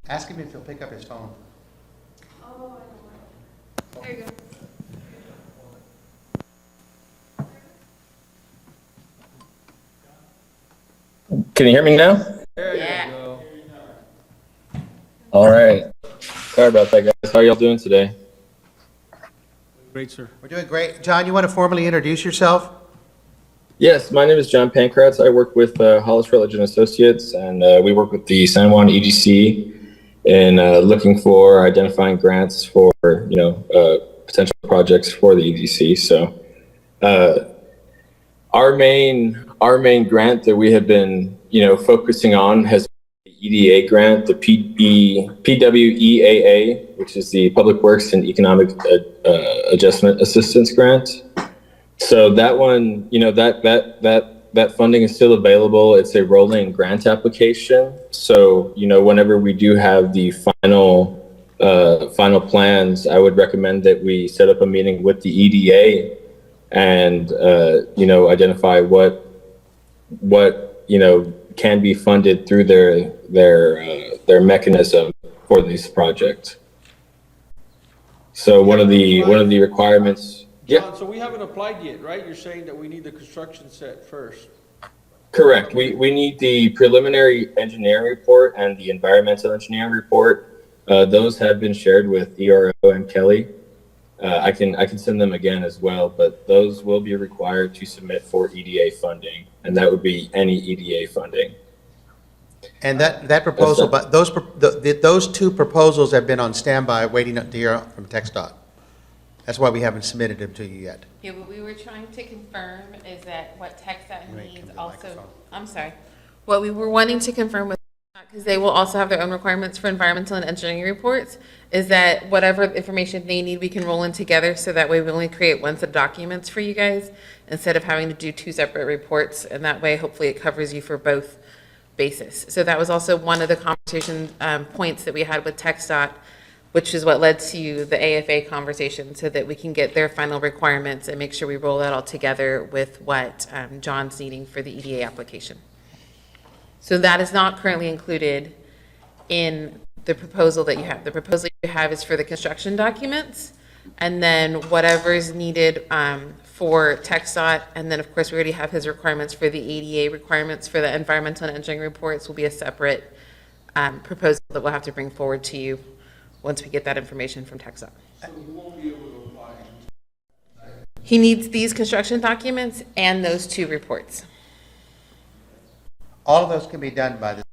Ask him if he'll pick up his phone. There you go. Can you hear me now? There you go. All right. Sorry about that, guys. How are y'all doing today? Great, sir. We're doing great. John, you want to formally introduce yourself? Yes, my name is John Pankratz. I work with Hollis Rutledge and Associates, and we work with the San Juan EDC in looking for identifying grants for potential projects for the EDC. So our main grant that we have been focusing on has been the EDA grant, the PWEAA, which is the Public Works and Economic Adjustment Assistance Grant. So that one, that funding is still available. It's a rolling grant application. So, whenever we do have the final plans, I would recommend that we set up a meeting with the EDA and, identify what can be funded through their mechanism for this project. So one of the requirements. John, so we haven't applied yet, right? You're saying that we need the construction set first. Correct. We need the preliminary engineering report and the environmental engineering report. Those have been shared with ERO and Kelly. I can send them again as well, but those will be required to submit for EDA funding, and that would be any EDA funding. And that proposal, but those two proposals have been on standby, waiting to hear from TxDOT. That's why we haven't submitted them to you yet. Yeah, what we were trying to confirm is that what TxDOT You may come needs to the also, microphone. I'm sorry. What we were wanting to confirm with, because they will also have their own requirements for environmental and engineering reports, is that whatever information they need, we can roll in together, so that way we only create one set of documents for you guys, instead of having to do two separate reports, and that way, hopefully, it covers you for both basis. So that was also one of the conversation points that we had with TxDOT, which is what led to the AFA conversation, so that we can get their final requirements and make sure we roll that all together with what John's needing for the EDA application. So that is not currently included in the proposal that you have. The proposal you have is for the construction documents, and then whatever is needed for TxDOT, and then, of course, we already have his requirements for the ADA requirements for the environmental and engineering reports will be a separate proposal that we'll have to bring forward to you once we get that information from TxDOT. So he won't be able to apply. He needs these construction documents and those 2 reports. All of those can be done by the,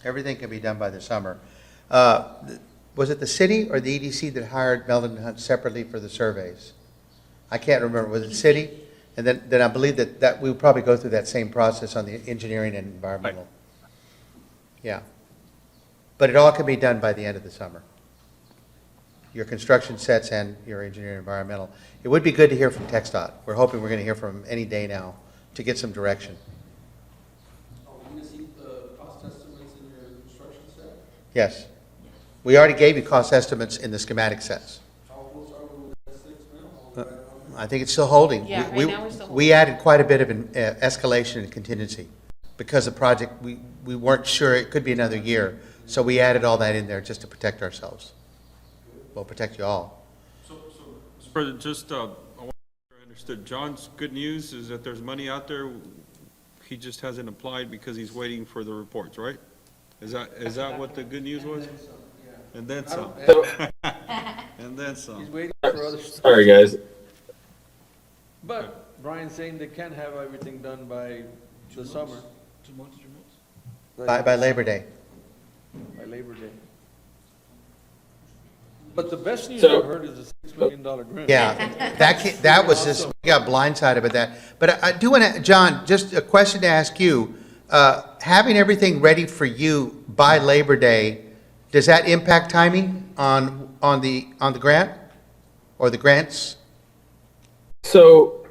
everything can be done by the summer. Was it the city or the EDC that hired Meldon Hunt separately for the surveys? I can't remember. Was it the city? And then I believe that we would probably go through that same process on the engineering and environmental. Yeah. But it all can be done by the end of the summer. Your construction sets and your engineering and environmental. It would be good to hear from TxDOT. We're hoping we're going to hear from them any day now to get some direction. Are we going to see the cost estimates in your construction set? Yes. We already gave you cost estimates in the schematic sets. How close are we with that 6 mil? I think it's still holding. Yeah, right now we're still We added quite a bit of an escalation and contingency because the project, we weren't sure, it could be another year. So we added all that in there just to protect ourselves. Well, protect you all. So, Mr. President, just, I want to make sure I understood. John's good news is that there's money out there. He just hasn't applied because he's waiting for the reports, right? Is that what the good news was? And then some. And then some. He's waiting for other stuff. Sorry, guys. But Brian's saying they can have everything done by the summer. 2 months, 3 months? By Labor Day. By Labor Day. But the best news So- I've heard is a $6 million grant. Yeah, that was just, we got blindsided by that. But I do want to, John, just a question to ask you. Having everything ready for you by Labor Day, does that impact timing on the grant or the grants? So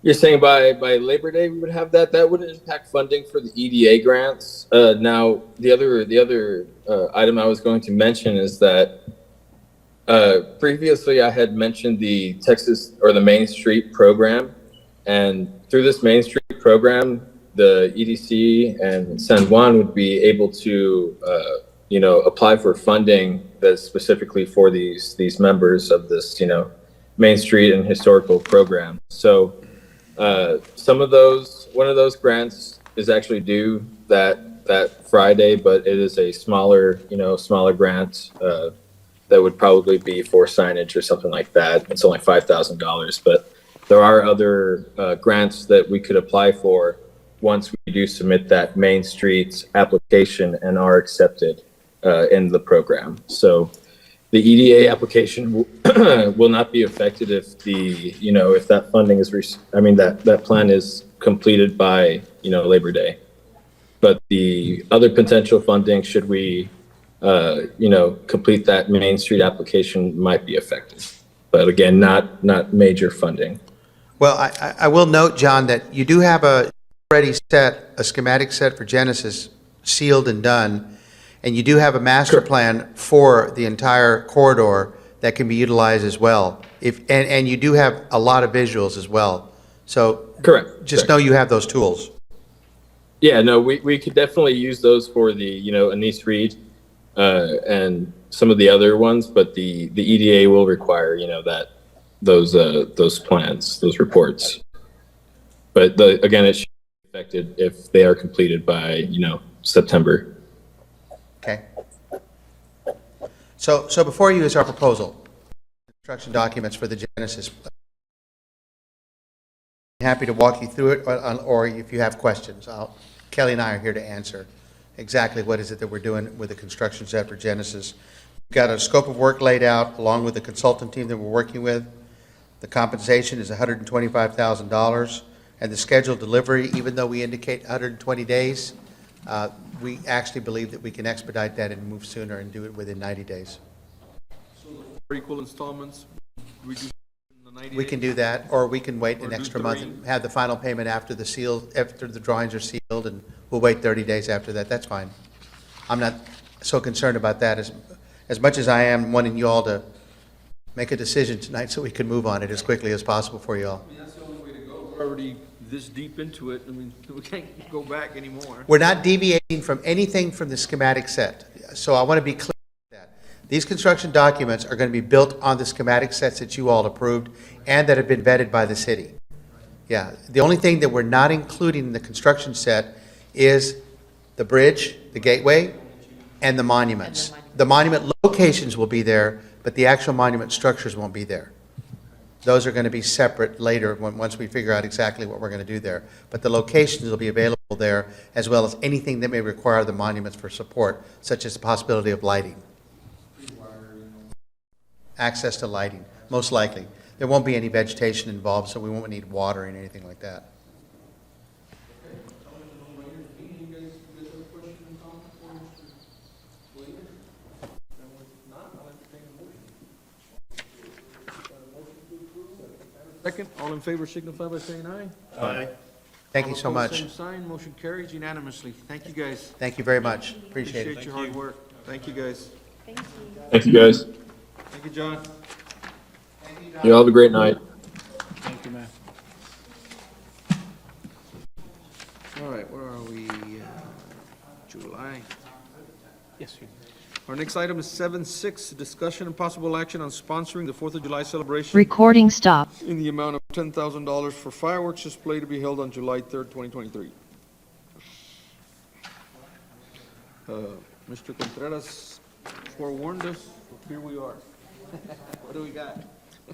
you're saying by Labor Day we would have that? That wouldn't impact funding for the EDA grants. Now, the other item I was going to mention is that previously I had mentioned the Texas or the Main Street program, and through this Main Street program, the EDC and San Juan would be able to, apply for funding that's specifically for these members of this, Main Street and historical program. So one of those grants is actually due that Friday, but it is a smaller grant that would probably be for signage or something like that. It's only $5,000, but there are other grants that we could apply for once we do submit that Main Street application and are accepted in the program. So the EDA application will not be affected if if that funding is, that plan is completed by, Labor Day. But the other potential funding, should we, complete that Main Street application, might be affected. But again, not major funding. Well, I will note, John, that you do have a schematic set for Genesis sealed and done, and you do have a master plan for the entire corridor that can be utilized as well. And you do have a lot of visuals as well. So Correct. just know you have those tools. Yeah, no, we could definitely use those for the, Anise Reed and some of the other ones, but the EDA will require, those plans, those reports. But again, it should be affected if they are completed by, September. Okay. So before you is our proposal, construction documents for the Genesis. Happy to walk you through it, or if you have questions, Kelly and I are here to answer exactly what is it that we're doing with the construction set for Genesis. We've got a scope of work laid out along with the consultant team that we're working with. The compensation is $125,000, and the scheduled delivery, even though we indicate 120 days, we actually believe that we can expedite that and move sooner and do it within 90 days. So the 4 equal installments, reduce in the 90 We can do that, or we can wait Or an do extra month 3. and have the final payment after the seal, after the drawings are sealed, and we'll wait 30 days after that. That's fine. I'm not so concerned about that as much as I am wanting you all to make a decision tonight so we can move on it as quickly as possible for you all. I mean, that's the only way to go. We're already this deep into it. I mean, we can't go back anymore. We're not deviating from anything from the schematic set, so I want to be clear with that. These construction documents are going to be built on the schematic sets that you all approved and that have been vetted by the city. Yeah, the only thing that we're not including in the construction set is the bridge, the gateway, and the monuments. The monument locations will be there, but the actual monument structures won't be there. Those are going to be separate later, once we figure out exactly what we're going to do there. But the locations will be available there, as well as anything that may require the monuments for support, such as the possibility of lighting. Access to lighting, most likely. There won't be any vegetation involved, so we won't need watering or anything like that. Second, all in favor signify by saying aye. Aye. Thank you All so opposed, much. Same sign, motion carries unanimously. Thank you, guys. Thank you very much. Appreciate it. Appreciate your hard work. Thank you, guys. Thank you, guys. Thank you, John. You all have a great night. Thank you, ma'am. All right, where are we? July. Yes, sir. Our next item is 7.6, discussion and possible action on sponsoring the 4th of July celebration Recording stopped. in the amount of $10,000 for fireworks display to be held on July 3rd, 2023. Mr. Contreras forewarned us, here we are. What do we got?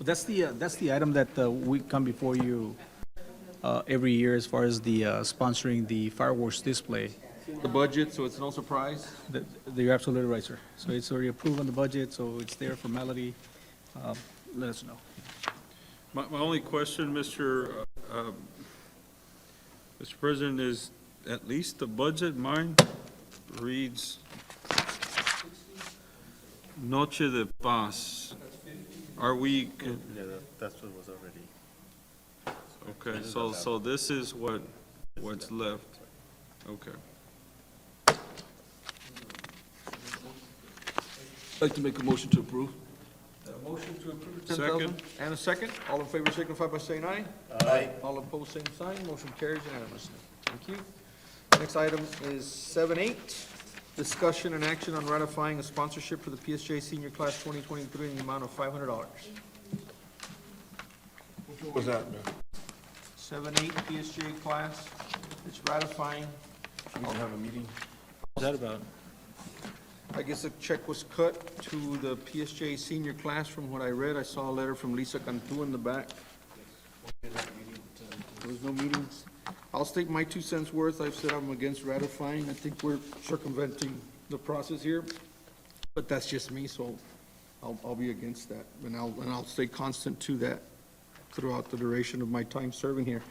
That's the item that we come before you every year as far as the sponsoring the fireworks display. The budget, so it's no surprise. You're absolutely right, sir. So it's already approved on the budget, so it's there for formality. Let us know. My only question, Mr. President, is at least the budget, mine reads Noche de Paz. Are we, Yeah, that's what was already. okay, so this is what's left. Okay. I'd like to make a motion to approve. A motion to approve Second. 10,000 and a second. All in favor signify by saying aye. Aye. All opposed, same sign. Motion carries unanimously. Thank you. Next item is 7.8, discussion and action on ratifying a sponsorship for the PSJ Senior Class 2023 in the amount of $500. What was that, man? 7.8 PSJ class, it's ratifying. We don't have a meeting. What's that about? I guess a check was cut to the PSJ senior class from what I read. I saw a letter from Lisa Cantu in the back. There was no meetings. I'll state my 2 cents worth. I've said I'm against ratifying. I think we're circumventing the process here. But that's just me, so I'll be against that. And I'll stay constant to that throughout the duration of my time serving here.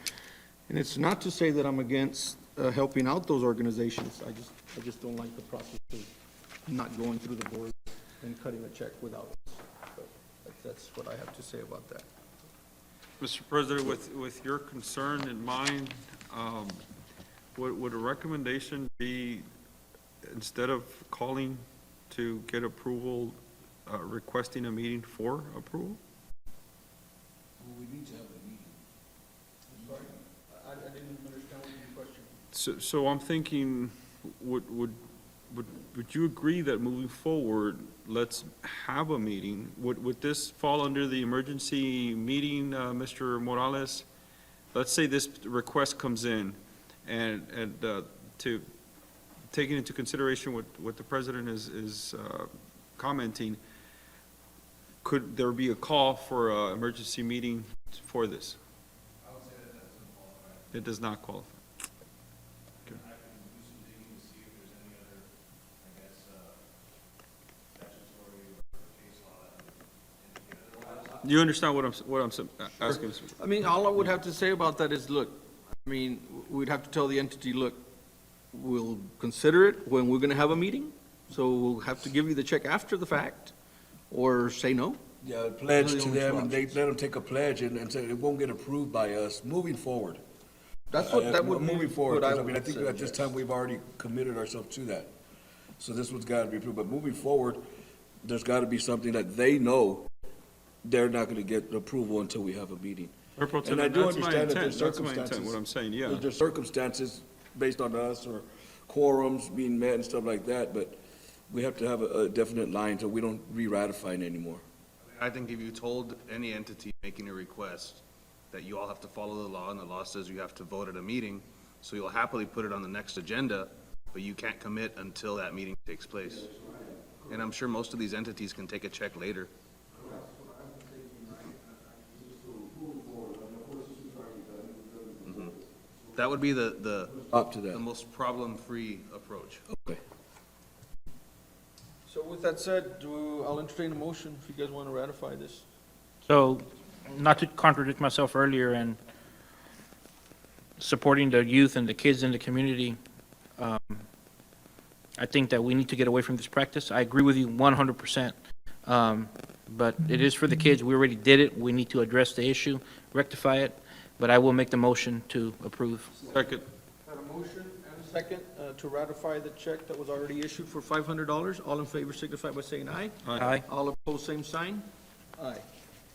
And it's not to say that I'm against helping out those organizations. I just don't like the process of not going through the board and cutting a check without us. But that's what I have to say about that. Mr. President, with your concern in mind, would a recommendation be, instead of calling to get approval, requesting a meeting for approval? We need to have a meeting. I didn't understand what your question. So I'm thinking, would you agree that moving forward, let's have a meeting? Would this fall under the emergency meeting, Mr. Morales? Let's say this request comes in, and to taking into consideration what the president is commenting, could there be a call for an emergency meeting for this? I would say that doesn't qualify. It does not qualify. I can do some digging to see if there's any other, I guess, statutory or case law that would. You understand what I'm asking? I mean, all I would have to say about that is, look, I mean, we'd have to tell the entity, look, we'll consider it when we're gonna have a meeting, so we'll have to give you the check after the fact, or say no, Yeah, pledge Those are to the only them, two and they options. let them take a pledge and say it won't get approved by us moving forward. That's what, that would be Moving forward, what 'cause I mean, I would think at this time, suggest. we've already committed ourselves to that. So this one's gotta be approved, but moving forward, there's gotta be something that they know they're not gonna get approval until we have a meeting. Mayor Pro Tem, And I do that's my understand that intent. there's That's my circumstances. intent, what I'm saying, yeah. There's circumstances based on us or quorums being met and stuff like that, but we have to have a definite line so we don't re-ratify it anymore. I think if you told any entity making a request that you all have to follow the law, and the law says you have to vote at a meeting, so you'll happily put it on the next agenda, but you can't commit until that meeting takes place. And I'm sure most of these entities can take a check later. Mhm. That would be the Up to that. the most problem-free approach. Okay. So with that said, I'll entertain a motion if you guys want to ratify this. So, not to contradict myself earlier and supporting the youth and the kids in the community, I think that we need to get away from this practice. I agree with you 100%. But it is for the kids. We already did it. We need to address the issue, rectify it. But I will make the motion to approve. Second. Got a motion and a second to ratify the check that was already issued for $500. All in favor signify by saying aye. Aye. All opposed, same sign. Aye.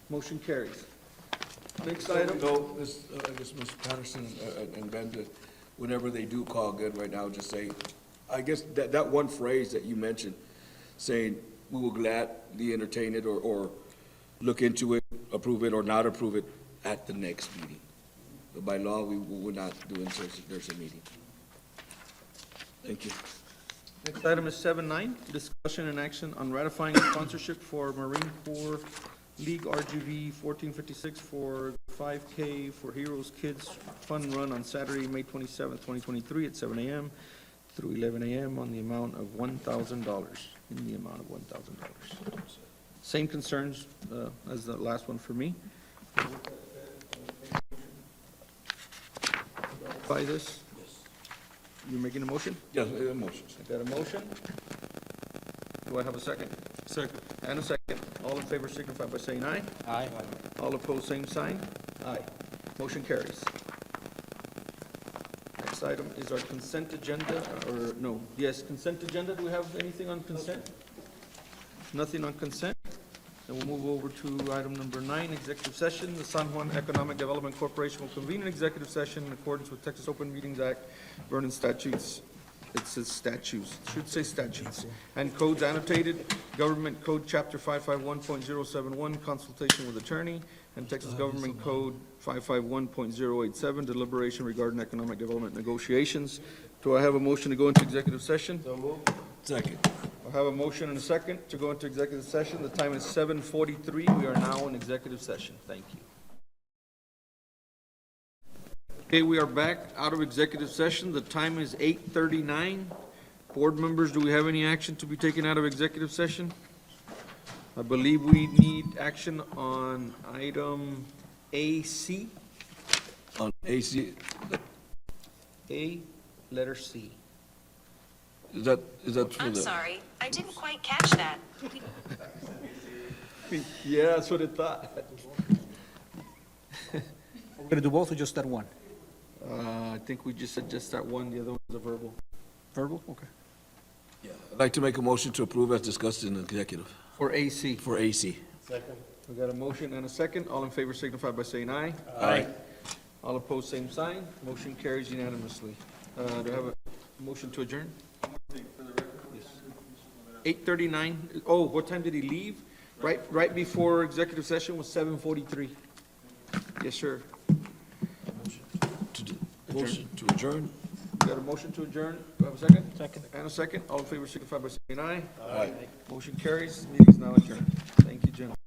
Motion carries. Next item. No, this, I guess Ms. Patterson and Ben, whenever they do call good right now, just say, I guess that one phrase that you mentioned, saying, we will gladly entertain it or look into it, approve it or not approve it at the next meeting. But by law, we would not do it until there's a meeting. Thank you. Next item is 7.9, discussion and action on ratifying sponsorship for Marine Corps League RGV 1456 for 5K for Heroes Kids Fun Run on Saturday, May 27th, 2023 at 7 a.m. through 11 a.m. on the amount of $1,000, in the amount of $1,000. Same concerns as the last one for me. By this? You're making a motion? Yes, motions. I got a motion. Do I have a second? Second. And a second. All in favor signify by saying aye. Aye. All opposed, same sign. Aye. Motion carries. Next item is our consent agenda, or no, yes, consent agenda. Do we have anything on consent? Nothing on consent? Then we'll move over to item number 9, executive session. The San Juan Economic Development Corporation will convene an executive session in accordance with Texas Open Meetings Act, Vernon statutes. It says statutes, it should say statutes. And codes annotated, Government Code Chapter 551.071, consultation with attorney, and Texas Government Code 551.087, deliberation regarding economic development negotiations. Do I have a motion to go into executive session? Second. I have a motion and a second to go into executive session. The time is 7:43. We are now in executive session. Thank you. Okay, we are back out of executive session. The time is 8:39. Board members, do we have any action to be taken out of executive session? I believe we need action on item AC, On AC, A, letter C. is that for the? sorry, I didn't quite catch that. Yeah, that's what it thought. We're going to do both or just that one? I think we just said just that one. The other one's a verbal. Verbal? Okay. I'd like to make a motion to approve as discussed in executive For AC. for AC. We got a motion and a second. All in favor signify by saying aye. Aye. All opposed, same sign. Motion carries unanimously. Do I have a motion to adjourn? 8:39. Oh, what time did he leave? Right before executive session was 7:43. Yes, sir. Motion to adjourn? Got a motion to adjourn. Do I have a second? Second. And a second. All in favor signify by saying aye. Aye. Motion carries. Meeting is now adjourned. Thank you, gentlemen.